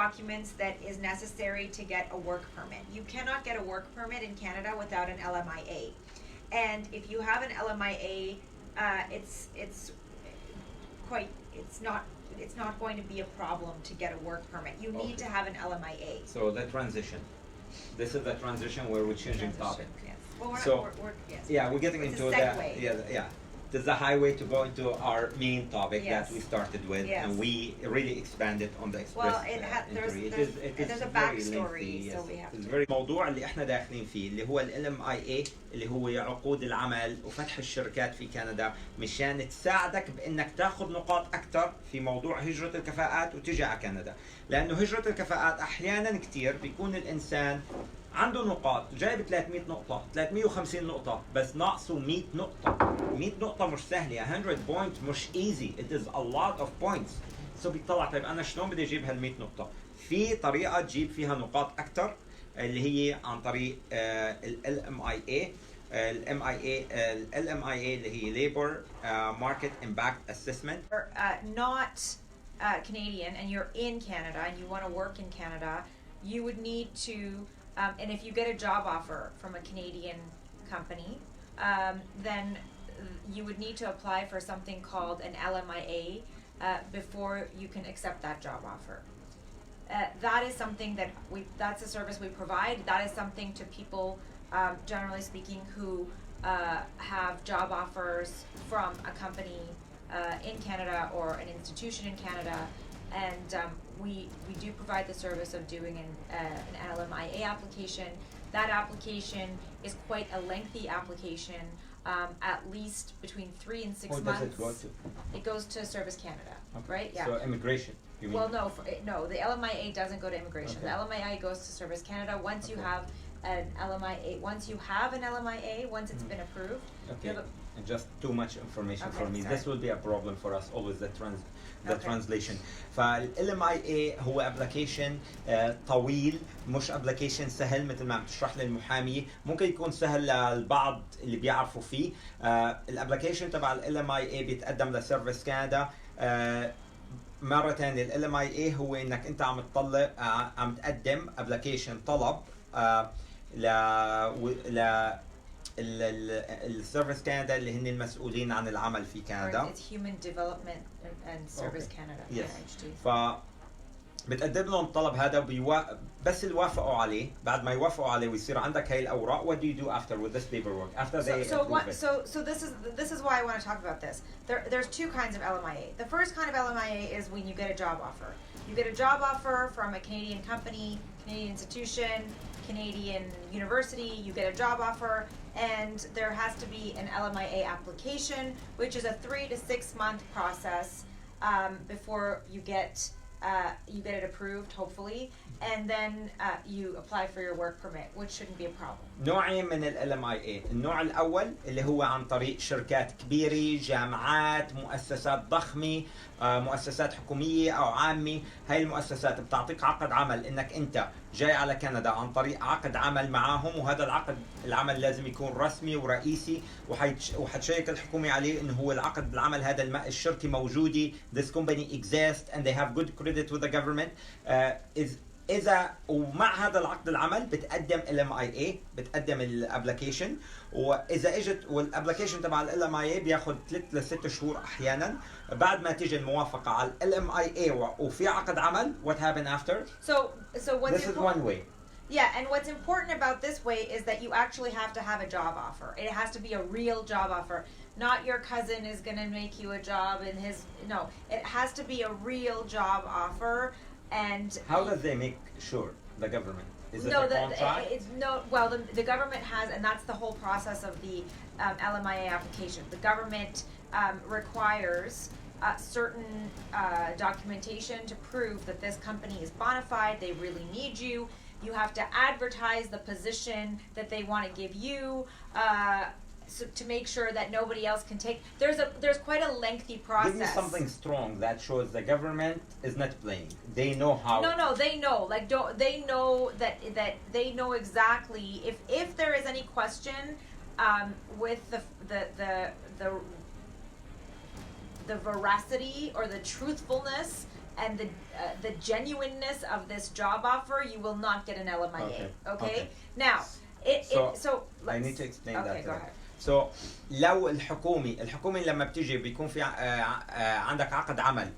A: documents that is necessary to get a work permit. You cannot get a work permit in Canada without an LMIA. And if you have an LMIA, it's not going to be a problem to get a work permit. You need to have an LMIA.
B: So the transition. This is the transition where we're changing topic.
A: Yes. Well, yes.
B: Yeah, we're getting into that. Yeah. This is a highway to go into our main topic that we started with, and we really expanded on the express.
A: Well, there's a backstory, so we have to.
B: الموضوع اللي احنا داخلين فيه اللي هو ال LMIA، اللي هو عقود العمل وفتح الشركات في كندا، مشان تساعدك بانك تاخذ نقاط اكثر في موضوع هجرة الكفاءات وتجي على كندا. لانه هجرة الكفاءات احيانا كثير بيكون الانسان عنده نقاط، جايب 300 نقطة، 350 نقطة، بس ناقصه 100 نقطة. 100 نقطة مش سهلة، 100 point مش easy. It is a lot of points. So بيطلع طيب أنا شلون بدي أجيب هال 100 نقطة؟ في طريقة تجيب فيها نقاط أكثر، اللي هي عن طريق ال LMIA. ال LMIA اللي هي Labor Market Impact Assessment.
A: Not Canadian and you're in Canada and you want to work in Canada, you would need to and if you get a job offer from a Canadian company, then you would need to apply for something called an LMIA before you can accept that job offer. That is something that's a service we provide. That is something to people, generally speaking, who have job offers from a company in Canada or an institution in Canada. And we do provide the service of doing an LMIA application. That application is quite a lengthy application, at least between 3 and 6 months.
B: Where does it go to?
A: It goes to Service Canada, right? Yeah.
B: So immigration, you mean?
A: Well, no, the LMIA doesn't go to immigration. Okay. The LMIA goes to Service Canada. Once you have an LMIA, once it's been approved.
B: Okay. And just too much information for me. Sorry. This will be a problem for us always, the translation. فال LMIA هو application طويل، مش application سهل مثل ما عم تشرح لي المحامية. ممكن يكون سهل للبعض اللي بيعرفوا فيه. الابلكيشن تبع ال LMIA بيتقدم لسيرفيس كندا. مرة ثانية ال LMIA هو انك انت عم تقدم application طلب السيرفيس كندا اللي هن المسؤولين عن العمل في كندا.
A: It's Human Development and Service Canada.
B: Yes. بتقدم لهم الطلب هذا بس اللي وافقوا عليه. بعد ما يوافقوا عليه ويصير عندك هاي الأوراق. What do you do after with this paperwork? After they approve it.
A: So this is why I want to talk about this. There's two kinds of LMIA. The first kind of LMIA is when you get a job offer. you get a job offer from a Canadian company, Canadian institution, Canadian university, you get a job offer, and there has to be an LMIA application, which is a 3 to 6 month process before you get it approved, hopefully, and then you apply for your work permit, which shouldn't be a problem.
B: نوعين من ال LMIA. النوع الأول اللي هو عن طريق شركات كبيرة، جامعات، مؤسسات ضخمة، مؤسسات حكومية أو عامة. هاي المؤسسات بتعطيك عقد عمل إنك أنت جاي على كندا عن طريق عقد عمل معاهم، وهذا العمل لازم يكون رسمي ورئيسي، وحتشيك الحكومة عليه إنه هو العقد العمل هذا الشركة موجودة. This company exists and they have good credit with the government. إذا ومع هذا العقد العمل بتقدم LMIA، بتقدم الابلكيشن، وإذا اجت والابلكيشن تبع LMIA بياخذ 3 ل 6 شهور أحيانا. بعد ما تيجي الموافقة على LMIA وفي عقد عمل, what happened after?
A: So what's
B: This is one way.
A: Yeah, and what's important about this way is that you actually have to have a job offer. It has to be a real job offer. Not your cousin is going to make you a job in his, no. It has to be a real job offer. And
B: how does they make sure, the government? Is it a contract?
A: It's well, the government has, and that's the whole process of the LMIA application. The government requires certain documentation to prove that this company is bona fide, they really need you. You have to advertise the position that they want to give you. So to make sure that nobody else can take. There's quite a lengthy process.
B: Give me something strong that shows the government is not playing. They know how.
A: No, they know. Like they know that they know exactly if there is any question with the veracity or the truthfulness and the genuineness of this job offer, you will not get an LMIA. Okay? Now, so
B: I need to explain that.
A: Okay, go ahead.
B: So لو الحكومة لما بتيجي بيكون في عندك عقد عمل.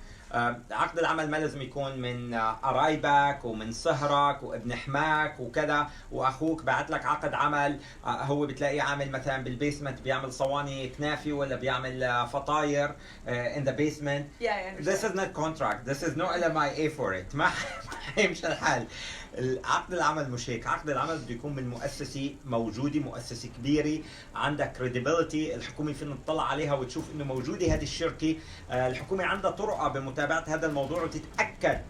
B: عقد العمل ما لازم يكون من قرايبك ومن صهرك وابن حماك وكذا واخوك بعت لك عقد عمل. هو بتلاقيه عامل مثلا بالبيسمنت بيعمل صواني كنافي ولا بيعمل فطاير in the basement.
A: Yeah,
B: This is not contract. This is no LMIA for it. ما حيمشي الحال. عقد العمل مش هيك. عقد العمل بده يكون من مؤسسة موجودة، مؤسسة كبيرة عندها credibility. الحكومة فينا تطلع عليها وتشوف انه موجودة هذه الشركة. الحكومة عندها طرقة بمتابعة هذا الموضوع وتتأكد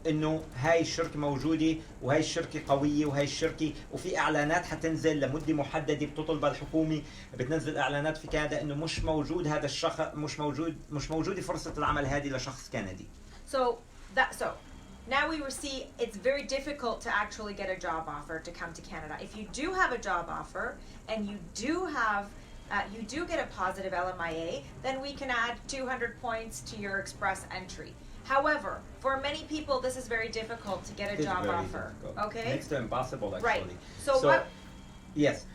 B: انه هاي الشركة موجودة وهاي الشركة قوية وهاي الشركة، وفي اعلانات حتنزل لمدة محددة بتطلبها الحكومة. بتنزل اعلانات في كندا انه مش موجود هذا الشخص، مش موجودة فرصة العمل هذه لشخص كندي.
A: So now we will see it's very difficult to actually get a job offer to come to Canada. If you do have a job offer and you do get a positive LMIA, then we can add 200 points to your express entry. However, for many people this is very difficult to get a job offer.
B: Difficult.
A: Okay?
B: Next to impossible actually.
A: Right. So what?
B: Yes.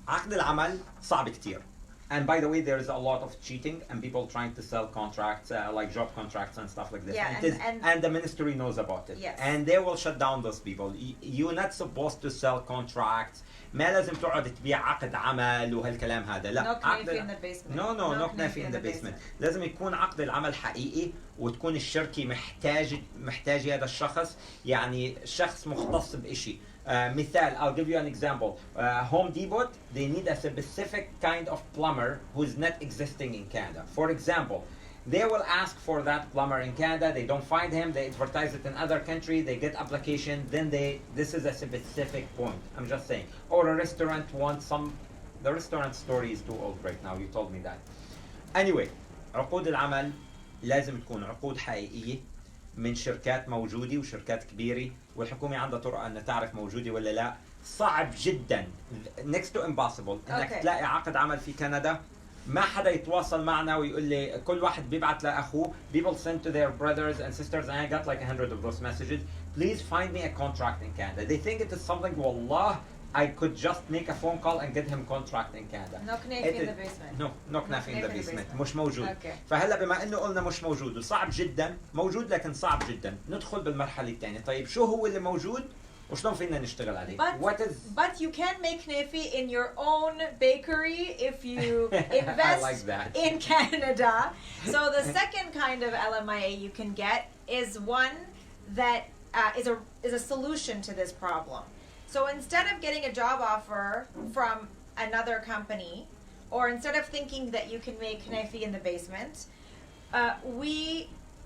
B: عقد العمل صعب كتير. And by the way, there is a lot of cheating and people trying to sell contracts, like job contracts and stuff like this.
A: Yeah,
B: and the ministry knows about it.
A: Yes.
B: And they will shut down those people. You're not supposed to sell contracts. ما لازم تقعد تبيع عقد عمل وهالكلام هذا. لا.
A: No كنافي in the basement.
B: No كنافي in the basement. لازم يكون عقد العمل حقيقي وتكون الشركة محتاجة هذا الشخص، يعني شخص مختص بإشي. مثال, I'll give you an example. Home Depot, they need a specific kind of plumber who is not existing in Canada. For example, they will ask for that plumber in Canada, they don't find him, they advertise it in other country, they get application, then this is a specific point. I'm just saying. Or a restaurant wants the restaurant story is too old right now, you told me that. Anyway, عقود العمل لازم تكون عقود حقيقية من شركات موجودة وشركات كبيرة، والحكومة عندها طرق أن تعرف موجودة ولا لا. صعب جدا next to impossible انك تلاقي عقد عمل في كندا. ما حدا يتواصل معنا ويقول لي كل واحد بيبعت لأخوه. People send to their brothers and sisters, and I got like 100 of those messages. Please find me a contract in Canada. They think it is something, wallah, I could just make a phone call and get him contract in Canada.
A: No كنافي in the basement.
B: No كنافي in the basement. مش موجود.
A: Okay.
B: فهلا بما انه قلنا مش موجود وصعب جدا، موجود لكن صعب جدا، ندخل بالمرحلة الثانية. طيب شو هو اللي موجود وشلون فينا نشتغل عليه؟
A: But you can make kniffy in your own bakery if you invest
B: I like that.
A: in Canada. So the second kind of LMIA you can get is one that is a solution to this problem. So instead of getting a job offer from another company, or instead of thinking that you can make knefi in the basement,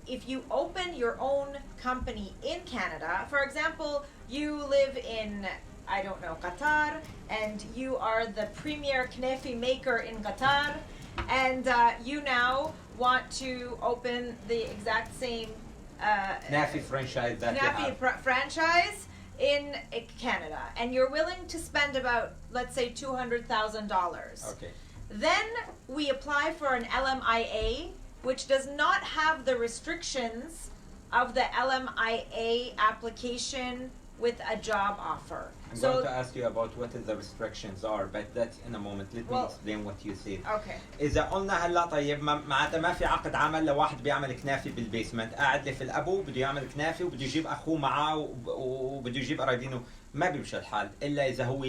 A: if you open your own company in Canada, for example, you live in, I don't know, Qatar, and you are the premier knefi maker in Qatar, and you now want to open the exact same
B: كنافي franchise that you
A: knefi
B: have.
A: franchise in Canada, and you're willing to spend about, let's say, $200,000.
B: Okay.
A: Then we apply for an LMIA, which does not have the restrictions of the LMIA application with a job offer.
B: I'm going to ask you about what the restrictions are, but that's in a moment. Let me explain what you said.
A: Okay.
B: إذا قلنا هلا طيب معناتها ما في عقد عمل لواحد بيعمل كنافي بالبيسمنت، قاعد لي في الأبو بده يعمل كنافي وبده يجيب أخوه معاه وبده يجيب قرايبينه، ما بيمشي الحال إلا إذا هو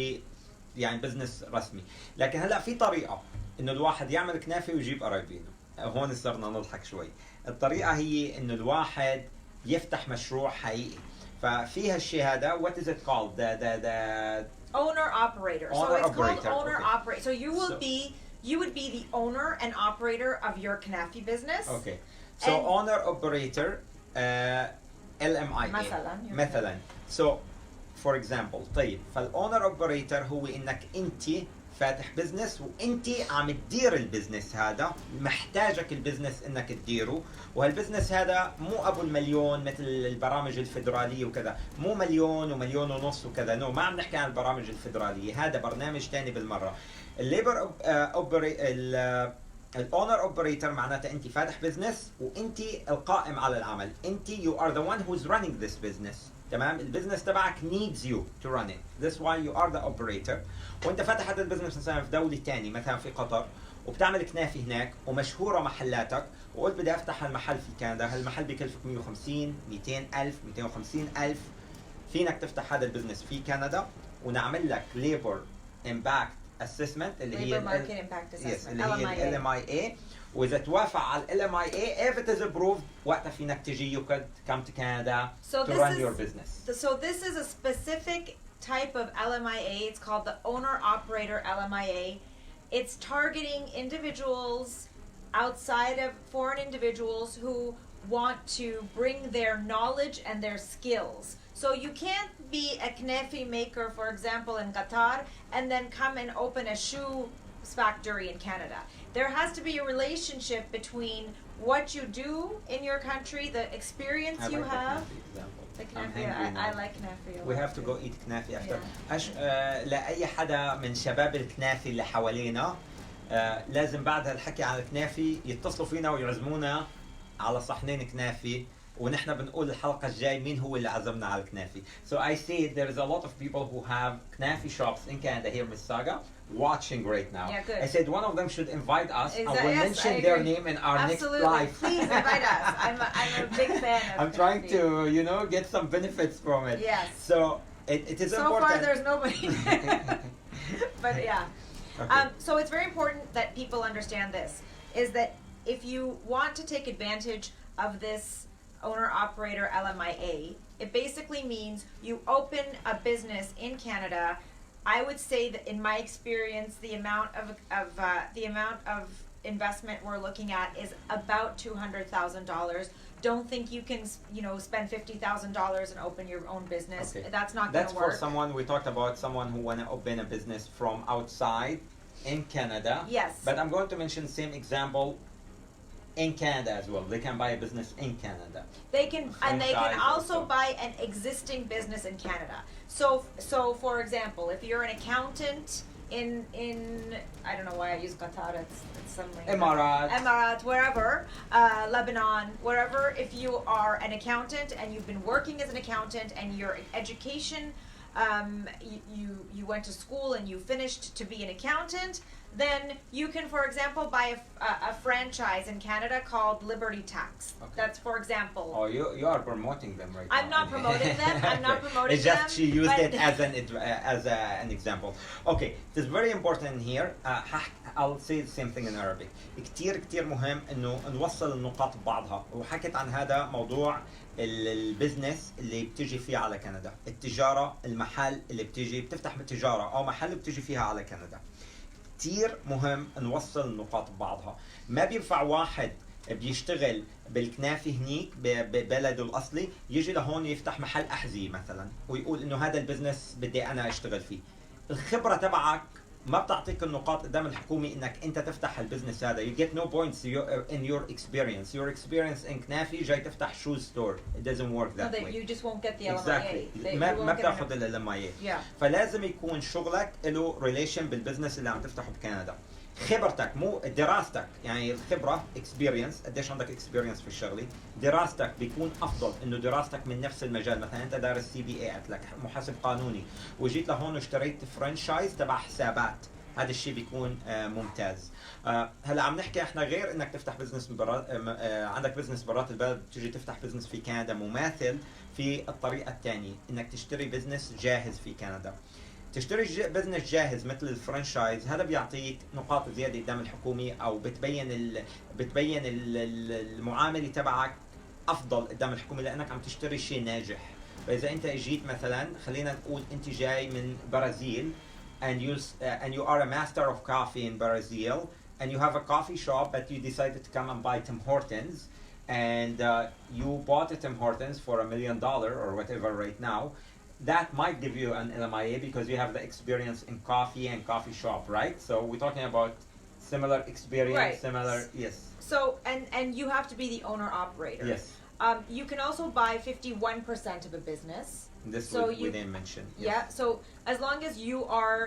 B: يعني بزنس رسمي. لكن هلا في طريقة إنه الواحد يعمل كنافي ويجيب قرايبينه. هون صرنا نضحك شوي. الطريقة هي إنه الواحد يفتح مشروع حقيقي. ففيها الشيء هذا what is it called the
A: owner operator. So
B: owner
A: it's
B: operator.
A: called owner
B: Okay.
A: operator. So you would be the owner and operator of your knafi business.
B: Okay. So
A: And-
B: owner operator LMIA مثلا. So for example طيب فالاونر اوبريتور هو انك انت فاتح بزنس وانت عم تدير البزنس هذا، محتاجك البزنس انك تديره، وهالبزنس هذا مو ابو المليون مثل البرامج الفيدراليه وكذا، مو مليون ومليون ونص وكذا، نو ما عم نحكي عن البرامج الفيدراليه، هذا برنامج ثاني بالمره. الليبر الاونر اوبريتور معناتها انت فاتح بزنس وانت القائم على العمل، انت you are the one who's running this business. تمام؟ البزنس تبعك needs you to run it. That's why you are the operator. وانت فاتح هذا البزنس مثلا في دولة ثانية مثلا في قطر وبتعمل كنافي هناك ومشهورة محلاتك وقلت بدي افتح هالمحل في كندا، هالمحل بكلفك 150 200 ألف 250 ألف، فينك تفتح هذا البزنس في كندا ونعمل لك labor impact assessment اللي هي
A: Labor market impact assessment.
B: اللي هي LMIA، واذا توافق على LMIA if it is approved وقتها فينك تجي you could come to Canada to run your business.
A: So this is a specific type of LMIA. It's called the owner operator LMIA. It's targeting individuals outside of foreign individuals who want to bring their knowledge and their skills. So you can't be a knefi maker, for example, in Qatar and then come and open a shoe factory in Canada. There has to be a relationship between what you do in your country, the experience you have. The knafi, I like knafi.
B: We have to go eat knafi after. لأي حدا من شباب الكنافي اللي حوالينا لازم بعد هالحكي عن الكنافي يتصلوا فينا ويعزمونا على صحنين كنافي، ونحن بنقول الحلقة الجاي مين هو اللي عزمنا على الكنافي. So I see there is a lot of people who have knafi shops in Canada here, Miss Saga, watching right now.
A: Yeah, good.
B: I said one of them should invite us. I will
A: Yes,
B: mention
A: I
B: their
A: agree.
B: name in our
A: Absolutely.
B: next live.
A: Please invite us. I'm a big fan of
B: I'm trying
A: knafi.
B: to, get some benefits from it.
A: Yes.
B: So it is
A: So
B: important.
A: far, there's nobody. But yeah.
B: Okay.
A: So it's very important that people understand this, is that if you want to take advantage of this owner-operator LMIA, it basically means you open a business in Canada. I would say that in my experience, the amount of investment we're looking at is about $200,000. Don't think you can, spend $50,000 and open your own business.
B: Okay.
A: That's not going to work.
B: That's for someone, we talked about someone who want to open a business from outside in Canada.
A: Yes.
B: But I'm going to mention the same example in Canada as well. They can buy a business in Canada.
A: They can also
B: also.
A: buy an existing business in Canada. So for example, if you're an accountant in I don't know why I use Qatar, it's something Emirat, wherever, Lebanon, wherever. If you are an accountant and you've been working as an accountant and your education, you went to school and you finished to be an accountant, then you can, for example, buy a franchise in Canada called Liberty Tax.
B: Okay.
A: That's, for example.
B: Oh, you are promoting them right now.
A: I'm not promoting them. I'm not promoting
B: it's just
A: them.
B: She used
A: but
B: it as an example. Okay, it is very important here. I'll say the same thing in Arabic. كتير مهم إنه نوصل النقاط ببعضها، وحكيت عن هذا موضوع البزنس اللي بتيجي فيه على كندا، التجارة، المحل اللي بتفتح تجارة أو محل بتيجي فيها على كندا. كتير مهم نوصل النقاط ببعضها. ما بينفع واحد بيشتغل بالكنافة هنيك ببلده الأصلي يجي لهون يفتح محل أحذية مثلا ويقول إنه هذا البزنس بدي أنا أشتغل فيه. الخبرة تبعك ما بتعطيك النقاط قدام الحكومة انك انت تفتح البزنس هذا. You get no points in your experience. Your experience in كنافي جاي تفتح shoe store. It doesn't work that way.
A: You just won't get the LMIA.
B: Exactly. ما بتاخذ ال LMIA.
A: Yeah.
B: فلازم يكون شغلك له relation بالبزنس اللي عم تفتحه بكندا. خبرتك مو دراستك، يعني الخبرة experience، قديش عندك experience في الشغلة. دراستك بيكون أفضل إنه دراستك من نفس المجال. مثلا أنت دارس CBA قلت لك محاسب قانوني وجيت لهون واشتريت فرانشايز تبع حسابات، هذا الشيء بيكون ممتاز. هلا عم نحكي احنا غير انك تفتح بزنس عندك بزنس برات البلد، تيجي تفتح بزنس في كندا مماثل في الطريقة الثانية، انك تشتري بزنس جاهز في كندا. تشتري بزنس جاهز مثل الفرانشايز، هذا بيعطيك نقاط زياده قدام الحكومه، او بتبين المعامله تبعك افضل قدام الحكومه لانك عم تشتري شيء ناجح. فاذا انت اجيت مثلا، خلينا نقول انت جاي من برازيل and you are a master of coffee in Brazil and you have a coffee shop but you decided to come and buy Tim Hortons and you bought a Tim Hortons for $1 million or whatever right now. That might give you an LMIA because you have the experience in coffee and coffee shop, right? So we're talking about similar experience,
A: right.
B: Similar, yes.
A: So, and you have to be the owner-operator.
B: Yes.
A: You can also buy 51% of a business.
B: This
A: so
B: we didn't mention. Yes.
A: Yeah, so as long as you are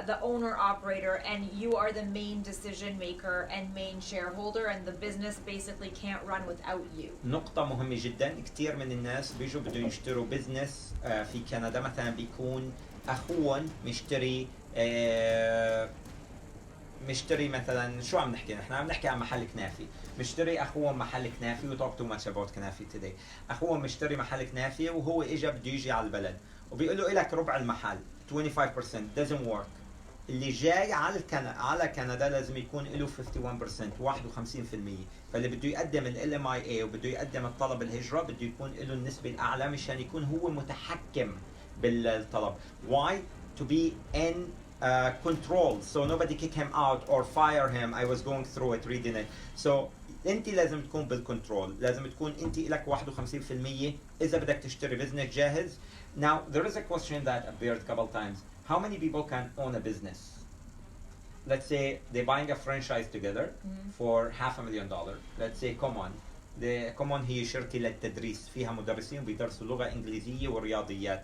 A: the owner-operator and you are the main decision-maker and main shareholder and the business basically can't run without you.
B: نقطة مهمة جدا. كتير من الناس بيجوا بدهم يشتروا بزنس في كندا، مثلا بيكون أخوهم مشتري مثلا، شو عم نحكي نحن؟ عم نحكي عن محل كنافي. مشتري اخوهم محل كنافي، و talk too much about كنافي today. اخوهم مشتري محل كنافي وهو اجى بده يجي على البلد وبيقول له لك ربع المحل 25% doesn't work. اللي جاي على كندا لازم يكون له 51% 51%. فاللي بده يقدم ال LMIA وبده يقدم الطلب الهجرة بده يكون له النسبة الأعلى مشان يكون هو متحكم بالطلب. Why? To be in control, so nobody kick him out or fire him. I was going through it reading it. So انت لازم تكون بالكنترول، لازم تكون انت لك 51% اذا بدك تشتري بزنس جاهز. Now there is a question that appeared a couple times. How many people can own a business? Let's say they're buying a franchise together for $500,000. Let's say كومون هي شركة للتدريس، فيها مدرسين بيدرسوا لغة إنجليزية ورياضيات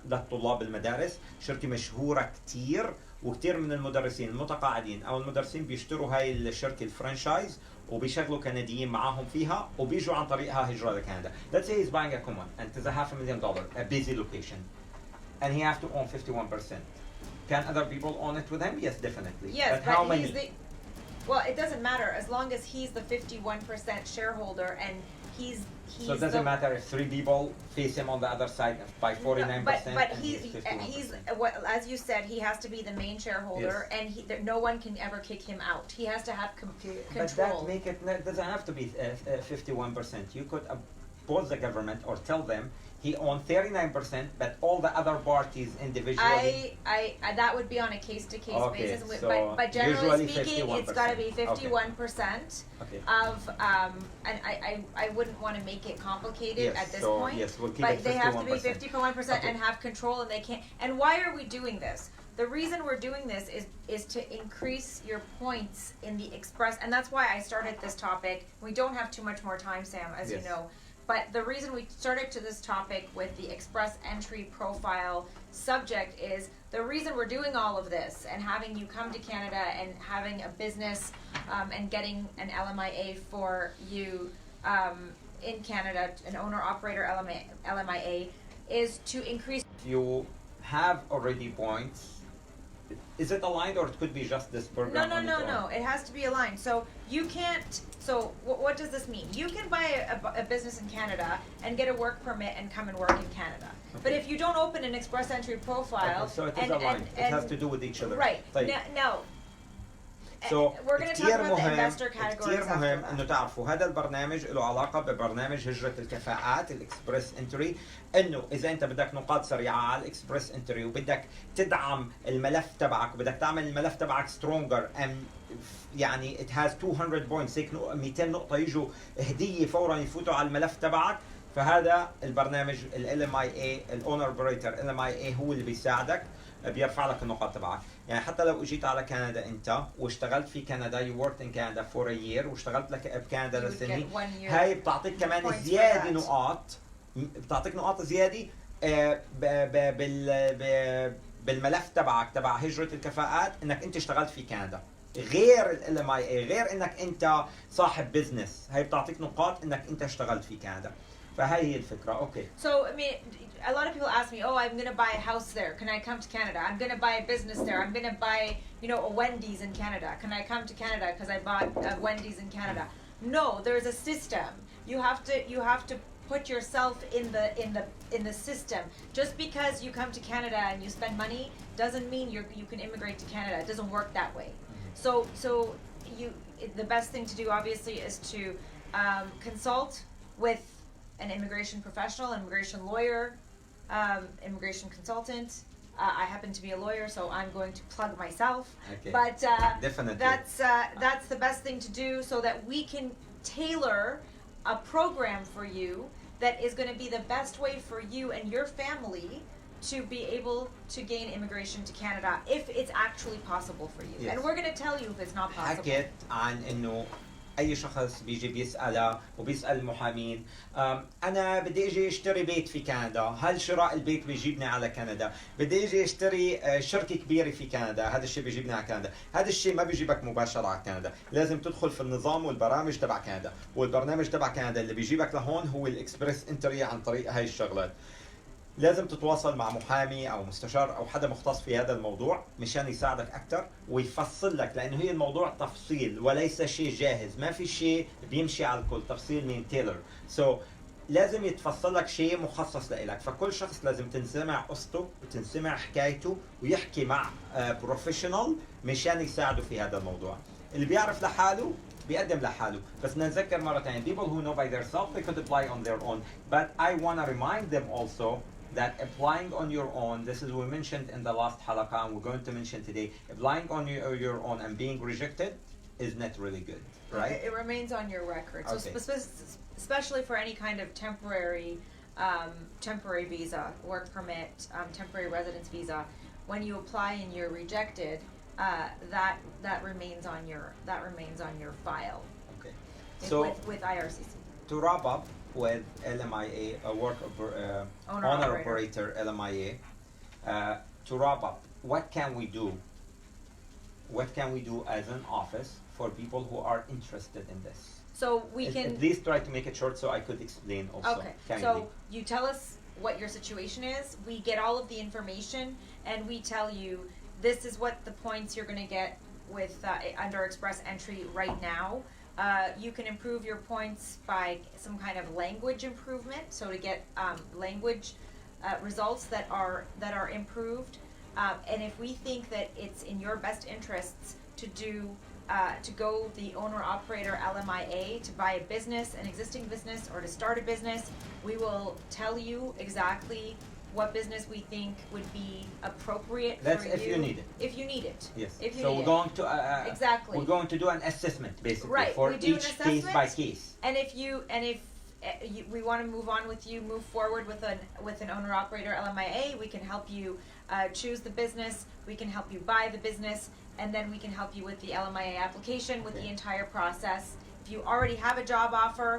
B: للطلاب المدارس. شركة مشهورة كتير، وكتير من المدرسين المتقاعدين أو المدرسين بيشتروا هاي الشركة الفرانشايز وبيشغلوا كنديين معاهم فيها وبيجوا عن طريقها هجرة لكندا. Let's say he's buying a common and it's $500,000, a busy location, and he has to own 51%. Can other people own it with him? Yes, definitely.
A: Yes,
B: but how many?
A: Well, it doesn't matter as long as he's the 51% shareholder and he's
B: so it doesn't matter if 3 people face him on the other side by 49%.
A: But he's as you said, he has to be the main shareholder,
B: yes.
A: And no one can ever kick him out. He has to have control.
B: But that doesn't have to be 51%. You could oppose the government or tell them he owns 39%, but all the other parties individually.
A: That would be on a case-to-case basis.
B: So
A: but generally speaking,
B: 51%.
A: it's got to be 51%
B: okay.
A: of. And I wouldn't want to make it complicated at this point.
B: Yes, we'll keep
A: but
B: it 51%.
A: They have to be 51% and have control, and they can't. And why are we doing this? The reason we're doing this is to increase your points in the express, and that's why I started this topic. We don't have too much more time, Sam, as you know. But the reason we started to this topic with the express entry profile subject is the reason we're doing all of this and having you come to Canada and having a business and getting an LMIA for you in Canada, an owner-operator LMIA, is to increase.
B: If you have already points is it aligned or it could be just this program?
A: No. It has to be aligned. So you can't. So what does this mean? You can buy a business in Canada and get a work permit and come and work in Canada.
B: Okay.
A: But if you don't open an express entry profile,
B: okay, so it is aligned. It has to do with each other.
A: Right.
B: طيب.
A: No.
B: So
A: we're going to talk about the investor
B: كتير
A: categories after
B: مهم
A: that.
B: انه تعرفوا هذا البرنامج له علاقه ببرنامج هجره الكفاءات الاكسبرس انتري، انه اذا انت بدك نقاط سريعه على الاكسبرس انتري وبدك تدعم الملف تبعك وبدك تعمل الملف تبعك سترونجر يعني it has 200 points هيك 200 نقطه يجوا هديه فورا يفوتوا على الملف تبعك، فهذا البرنامج ال LMIA الاونر اوبريتور LMIA هو اللي بيساعدك بيرفع لك النقاط تبعك. يعني حتى لو اجيت على كندا انت واشتغلت في كندا you worked in Canada for a year واشتغلت لك بكندا لسنه، هاي بتعطيك كمان زياده نقاط، بتعطيك نقاط زياده بالملف تبعك تبع هجره الكفاءات انك انت اشتغلت في كندا، غير ال LMIA، غير انك انت صاحب بزنس، هاي بتعطيك نقاط انك انت اشتغلت في كندا. فهي هي الفكره. اوكي.
A: So I mean, a lot of people ask me, oh, I'm going to buy a house there. Can I come to Canada? I'm going to buy a business there. I'm going to buy, you know, a Wendy's in Canada. Can I come to Canada because I bought a Wendy's in Canada? No, there's a system. You have to put yourself in the system. Just because you come to Canada and you spend money doesn't mean you can immigrate to Canada. It doesn't work that way. So the best thing to do obviously is to consult with an immigration professional, immigration lawyer, immigration consultant. I happen to be a lawyer, so I'm going to plug myself.
B: Okay.
A: But
B: definitely,
A: that's the best thing to do, so that we can tailor a program for you that is going to be the best way for you and your family to be able to gain immigration to Canada if it's actually possible for you.
B: Yes.
A: And we're going to tell you if it's not possible.
B: حكيت عن انه اي شخص بيجي بيسألها وبيسأل المحامين انا بدي اجي اشتري بيت في كندا، هل شراء البيت بيجيبني على كندا؟ بدي اجي اشتري شركة كبيرة في كندا، هذا الشيء بيجيبني على كندا؟ هذا الشيء ما بيجيبك مباشرة على كندا، لازم تدخل في النظام والبرامج تبع كندا، والبرنامج تبع كندا اللي بيجيبك لهون هو الاكسبرس انتري عن طريق هاي الشغلات. لازم تتواصل مع محامي او مستشار او حدا مختص في هذا الموضوع مشان يساعدك اكثر ويفصل لك، لانه هي الموضوع تفصيل وليس شيء جاهز، ما في شيء بيمشي على الكل، تفصيل من تيلر. لازم يتفصل لك شيء مخصص لإلك، فكل شخص لازم تنسمع قصته وتنسمع حكايته ويحكي مع بروفيشنال مشان يساعده في هذا الموضوع. اللي بيعرف لحاله بيقدم لحاله، بس بدنا نذكر مرة ثانية people who know by themselves they could apply on their own, but I want to remind them also that applying on your own, this is we mentioned in the last حلقة and we're going to mention today, applying on your own and being rejected is not really good, right?
A: It remains on your record.
B: Okay.
A: So especially for any kind of temporary visa, work permit, temporary residence visa, when you apply and you're rejected, that remains on your file.
B: Okay.
A: If
B: So
A: with IRCC.
B: to wrap up with LMIA, owner operator LMIA, to wrap up, what can we do? What can we do as an office for people who are interested in this?
A: So we can
B: at least try to make it short so I could explain also.
A: Okay.
B: Kindly.
A: So you tell us what your situation is. We get all of the information and we tell you this is what the points you're going to get with under express entry right now. You can improve your points by some kind of language improvement, so to get language results that are improved. And if we think that it's in your best interests to go the owner-operator LMIA to buy a business, an existing business, or to start a business, we will tell you exactly what business we think would be appropriate
B: That's
A: for you.
B: if you need it.
A: If you need it.
B: Yes.
A: If you
B: so
A: need
B: we're going to
A: exactly.
B: We're going to do an assessment basically
A: Right.
B: for
A: We do
B: each
A: an
B: case by
A: assessment.
B: case.
A: And if we want to move on with you, move forward with an owner-operator LMIA, we can help you choose the business, we can help you buy the business, and then we can help you with the LMIA application, with the entire process. If you already have a job offer,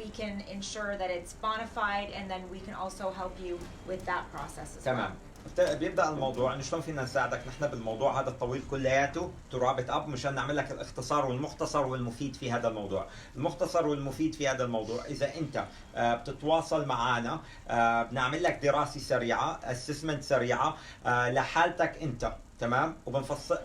A: we can ensure that it's bona fide, and then we can also help you with that process as well.
B: تمام. بيبدا الموضوع انه شلون فينا نساعدك نحن بالموضوع هذا الطويل كلياته ترابط اب مشان نعمل لك الاختصار والمختصر والمفيد في هذا الموضوع. المختصر والمفيد في هذا الموضوع اذا انت بتتواصل معنا بنعمل لك دراسه سريعه، اسسمنت سريعه لحالتك انت تمام،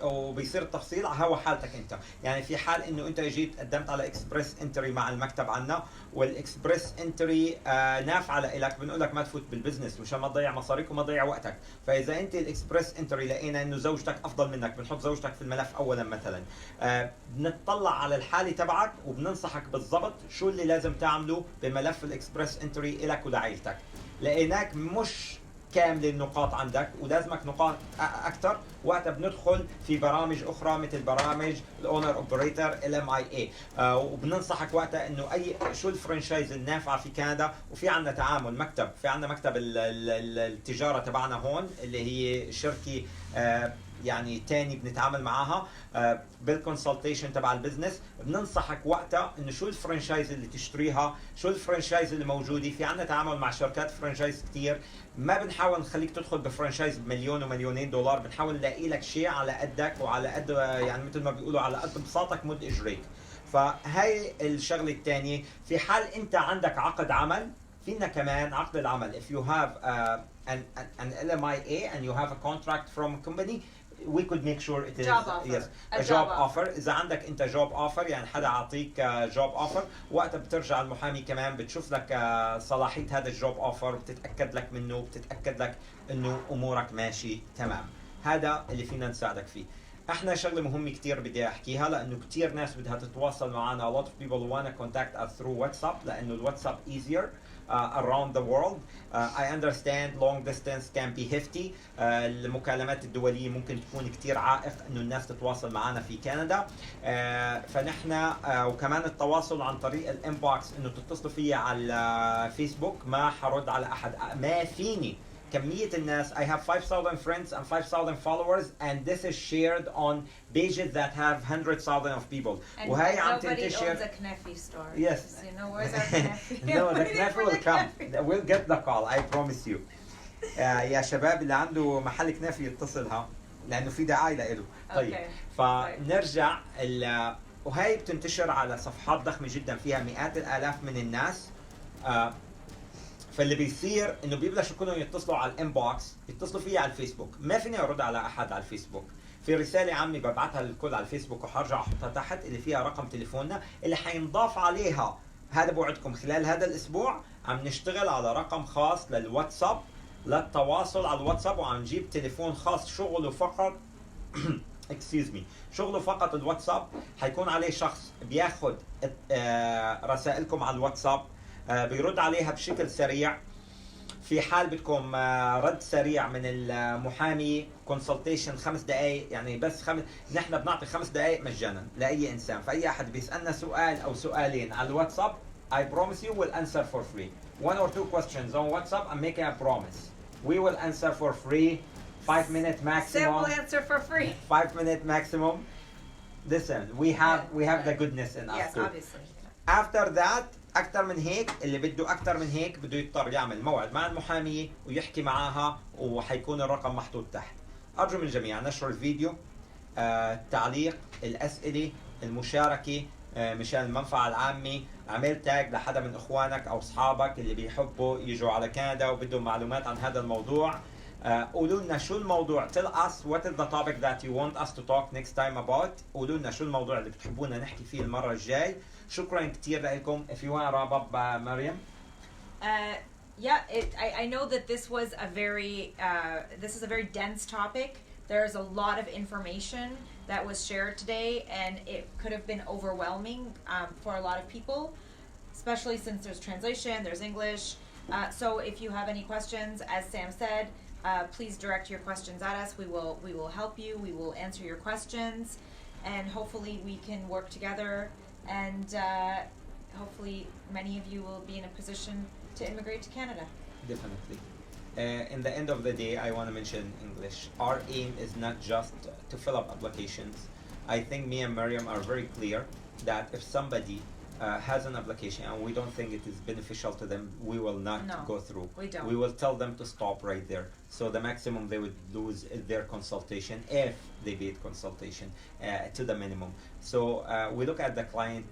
B: وبيصير التفصيل على هوا حالتك انت. يعني في حال انه انت جيت قدمت على اكسبريس انتري مع المكتب عنا، والاكسبريس انتري نافعه لك، بنقول لك ما تفوت بالبزنس مشان ما تضيع مصاريك وما تضيع وقتك. فاذا انت الاكسبريس انتري لقينا انه زوجتك افضل منك، بنحط زوجتك في الملف اولا مثلا. بنطلع على الحاله تبعك وبننصحك بالضبط شو اللي لازم تعمله بملف الاكسبريس انتري لك ولعائلتك. لقيناك مش كامل النقاط عندك ولازمك نقاط اكثر، وقتها بندخل في برامج اخرى مثل برامج الاونر اوبريتور LMIA. وبننصحك وقتها انه شو الفرنشايز النافعه في كندا. وفي عندنا تعامل مكتب، في عندنا مكتب التجاره تبعنا هون اللي هي شركه يعني تاني بنتعامل معاها بالكونسلتيشن تبع البزنس. بننصحك وقتها انه شو الفرنشايز اللي تشتريها، شو الفرنشايز اللي موجوده. في عندنا تعامل مع شركات فرنشايز كثير، ما بنحاول نخليك تدخل بفرنشايز بمليون ومليونين دولار، بنحاول نلاقي لك شيء على قدك وعلى قد يعني مثل ما بيقولوا على قد بساطك مد اجريك. فهي الشغله الثانيه. في حال انت عندك عقد عمل، فينا كمان عقد العمل if you have an LMIA and you have a contract from a company, we could make sure it is
A: job offer.
B: yes a job offer. اذا عندك انت job offer يعني حدا عطيك job offer، وقتها بترجع المحامي كمان بتشوف لك صلاحيه هذا الجوب اوفر، بتتاكد لك منه، بتتاكد لك انه امورك ماشي تمام. هذا اللي فينا نساعدك فيه. احنا شغله مهمه كثير بدي احكيها، لانه كثير ناس بدها تتواصل معنا. a lot of people wanna contact us through WhatsApp لانه الواتساب easier around the world. I understand long distance can be hefty. المكالمات الدولية ممكن تكون كتير عائق انه الناس تتواصل معنا في كندا. فنحن وكمان التواصل عن طريق الانبوكس، انه تتصلوا فيي على فيسبوك ما حرد على احد، ما فيني. كمية الناس I have 5,000 friends and 5,000 followers and this is shared on pages that have 100,000 of people.
A: And
B: وهي عم
A: nobody
B: تنتشر.
A: owns a Knefi store.
B: Yes.
A: So, you know, where's our Knefi?
B: No, the
A: Waiting
B: Knefi
A: for
B: will
A: the
B: come.
A: Knefi.
B: We'll get the call, I promise you. يا شباب اللي عنده محل كنافي يتصلها لأنه في دعاية له. طيب
A: Okay.
B: فنرجع وهي بتنتشر على صفحات ضخمة جدا فيها مئات الآلاف من الناس. فاللي بيصير انه بيبلشوا كلهم يتصلوا على الانبوكس، يتصلوا فيي على الفيسبوك. ما فيني ارد على احد على الفيسبوك. في رساله عمي ببعثها للكل على الفيسبوك وحرجع احطها تحت اللي فيها رقم تليفوننا اللي حينضاف عليها. هذا بوعدكم خلال هذا الاسبوع عم نشتغل على رقم خاص للواتساب للتواصل على الواتساب، وعم نجيب تليفون خاص شغله فقط excuse me شغله فقط الواتساب. حيكون عليه شخص بياخذ رسائلكم على الواتساب، بيرد عليها بشكل سريع. في حال بدكم رد سريع من المحامي كونسلتيشن 5 دقائق، يعني بس نحن بنعطي 5 دقائق مجانا لاي انسان. فاي احد بيسالنا سؤال او سؤالين على الواتساب I promise you will answer for free. 1 or 2 questions on WhatsApp, I'm making a promise. We will answer for free. 5 minute maximum.
A: Simple answer for free.
B: 5 minute maximum. Listen, we have the goodness in us.
A: Yes,
B: too.
A: obviously.
B: After that اكثر من هيك، اللي بده اكثر من هيك بده يضطر يعمل موعد مع المحامية ويحكي معاها، وحيكون الرقم محطوط تحت. ارجو من الجميع نشر الفيديو، التعليق، الاسئله، المشاركه مشان المنفعه العامه. عمل تاج لحدا من اخوانك او اصحابك اللي بيحبوا يجوا على كندا وبدهم معلومات عن هذا الموضوع. قولوا لنا شو الموضوع. tell us what is the topic that you want us to talk next time about. قولوا لنا شو الموضوع اللي بتحبونا نحكي فيه المره الجاي. شكرا كثير لكم. if you want to wrap up مريم.
A: I know that this is a very dense topic. There's a lot of information that was shared today, and it could have been overwhelming for a lot of people, especially since there's translation, there's English. So if you have any questions, as Sam said, please direct your questions at us. We will help you. We will answer your questions, and hopefully we can work together. And hopefully many of you will be in a position to immigrate to Canada.
B: Definitely. In the end of the day, I want to mention English. Our aim is not just to fill up applications. I think me and Mariam are very clear that if somebody has an application and we don't think it is beneficial to them, we will not go through.
A: We don't.
B: We will tell them to stop right there. So the maximum they would lose is their consultation, if they paid consultation, to the minimum. So we look at the client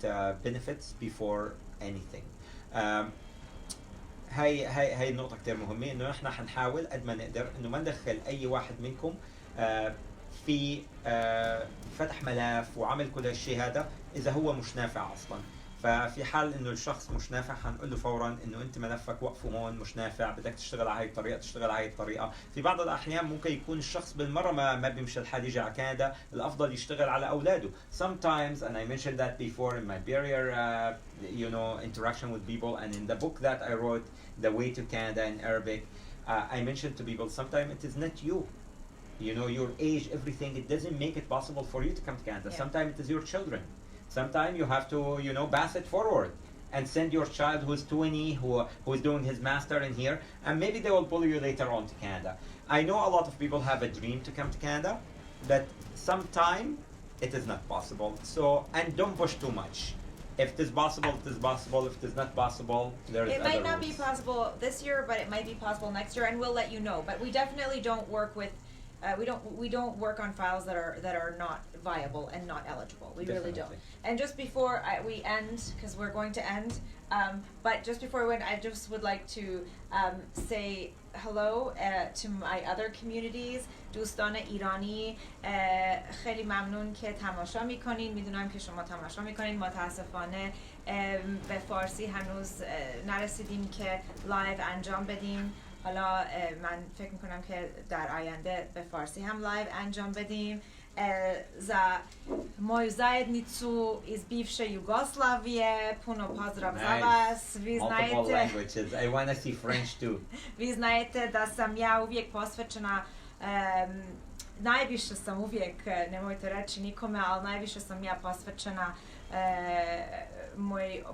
B: benefits before anything. هاي النقطة كتير مهمة، إنه إحنا حنحاول قد ما نقدر إنه ما ندخل أي واحد منكم في فتح ملف وعمل كل هالشيء هذا اذا هو مش نافع اصلا. ففي حال انه الشخص مش نافع حنقول له فورا انه انت ملفك وقفه هون مش نافع، بدك تشتغل على هي الطريقه، تشتغل على هي الطريقه. في بعض الاحيان ممكن يكون الشخص بالمره ما بيمشي الحال يجي على كندا، الافضل يشتغل على اولاده. Sometimes, and I mentioned that before in my barrier interaction with people, and in the book that I wrote, The Way to Canada in Arabic, I mentioned to people sometimes it is not you. You know, your age, everything, it doesn't make it possible for you to come to Canada.
A: Yeah.
B: Sometimes it is your children. Sometimes you have to, pass it forward and send your child who's 20, who is doing his master in here, and maybe they will pull you later on to Canada. I know a lot of people have a dream to come to Canada, but sometimes it is not possible. So, and don't push too much. If it is possible, it is possible. If it is not possible, there's
A: It
B: other
A: might not
B: routes.
A: be possible this year, but it might be possible next year, and we'll let you know. But we definitely don't work with, we don't work on files that are not viable and not eligible. We really don't.
B: Definitely.
A: And just before we end, because we're going to end, but just before we end, I just would like to say hello to my other communities. دوستان ایرانی خیلی ممنون که تماشا میکنین. میدونم که شما تماشا میکنین. متاسفانه به فارسی هنوز نرسیدیم که لایو انجام بدیم. حالا من فکر میکنم که در آینده به فارسی هم لایو انجام بدیم. Za moju zajednicu iz bivše Jugoslavije, puno pozdrav za vas. Vi
B: Multiple
A: znajete,
B: languages. I want to see French too.
A: vi znajete da sam ja uvijek posvećena, najviše sam uvijek, nemojte reći nikome, ali najviše sam ja posvećena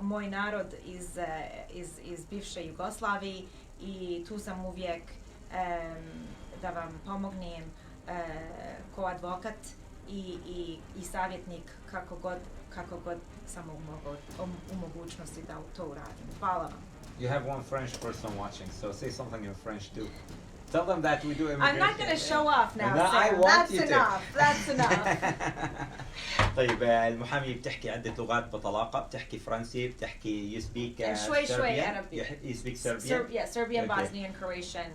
A: moj narod iz bivše Jugoslavije i tu sam uvijek da vam pomognem ko advokat i savjetnik kako god sam u mogućnosti da to uradim. Hvala vam.
B: You have one French person watching, so say something in French too. Tell them that we do immigration.
A: I'm not going to show off now,
B: No, I
A: Sam.
B: want
A: That's
B: you to.
A: enough. That's enough.
B: طيب المحامية بتحكي عدة لغات بطلاقة، بتحكي فرنسي، بتحكي you speak
A: شوي عربي.
B: you speak Serbian.
A: Yeah, Serbian,
B: Okay.
A: Bosnian, Croatian.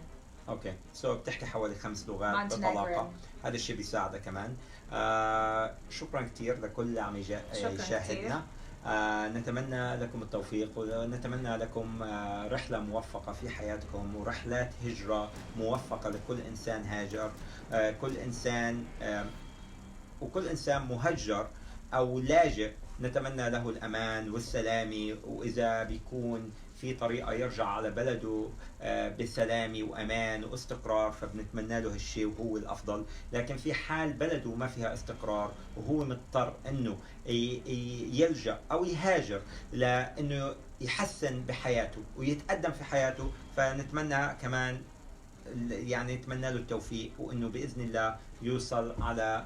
B: اوكي سو بتحكي حوالي 5 لغات
A: Montenegrin.
B: بطلاقة. هذا الشيء بيساعدها كمان. شكرا كثير لكل اللي عم يشاهدنا. نتمنى لكم التوفيق ونتمنى لكم رحلة موفقة في حياتكم ورحلات هجرة موفقة لكل إنسان هاجر. كل إنسان وكل إنسان مهجر أو لاجئ نتمنى له الأمان والسلامة، وإذا بيكون في طريقة يرجع على بلده بسلامة وأمان واستقرار فبنتمنى له هالشيء وهو الأفضل. لكن في حال بلده ما فيها استقرار وهو مضطر أنه يلجأ أو يهاجر لأنه يحسن بحياته ويتقدم في حياته، فنتمنى كمان نتمنى له التوفيق وانه باذن الله يوصل على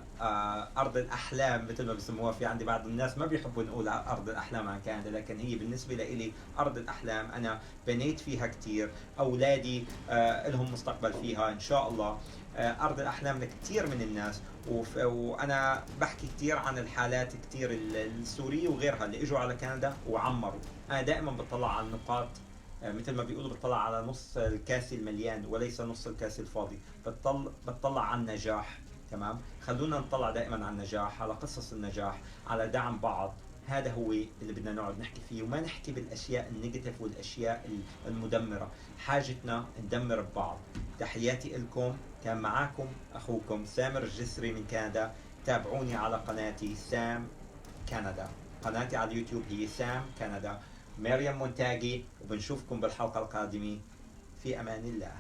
B: ارض الاحلام مثل ما بسموها. في عندي بعض الناس ما بيحبوا نقول ارض الاحلام عن كندا، لكن هي بالنسبه لي ارض الاحلام. انا بنيت فيها كثير، اولادي لهم مستقبل فيها ان شاء الله. ارض الاحلام لكثير من الناس، وانا بحكي كثير عن الحالات كثير السوريه وغيرها اللي اجوا على كندا وعمروا. انا دائما بطلع على النقاط، مثل ما بيقولوا بتطلع على نص الكاس المليان وليس نص الكاس الفاضي. بتطلع على النجاح. تمام، خلونا نطلع دائما على النجاح، على قصص النجاح، على دعم بعض. هذا هو اللي بدنا نقعد نحكي فيه، وما نحكي بالاشياء النيجاتيف والاشياء المدمره. حاجتنا ندمر ببعض. تحياتي لكم، كان معاكم اخوكم سامر الجسري من كندا. تابعوني على قناتي سام كندا. قناتي على اليوتيوب هي سام كندا. مريم مونتاجي، وبنشوفكم بالحلقة القادمة. في أمان الله.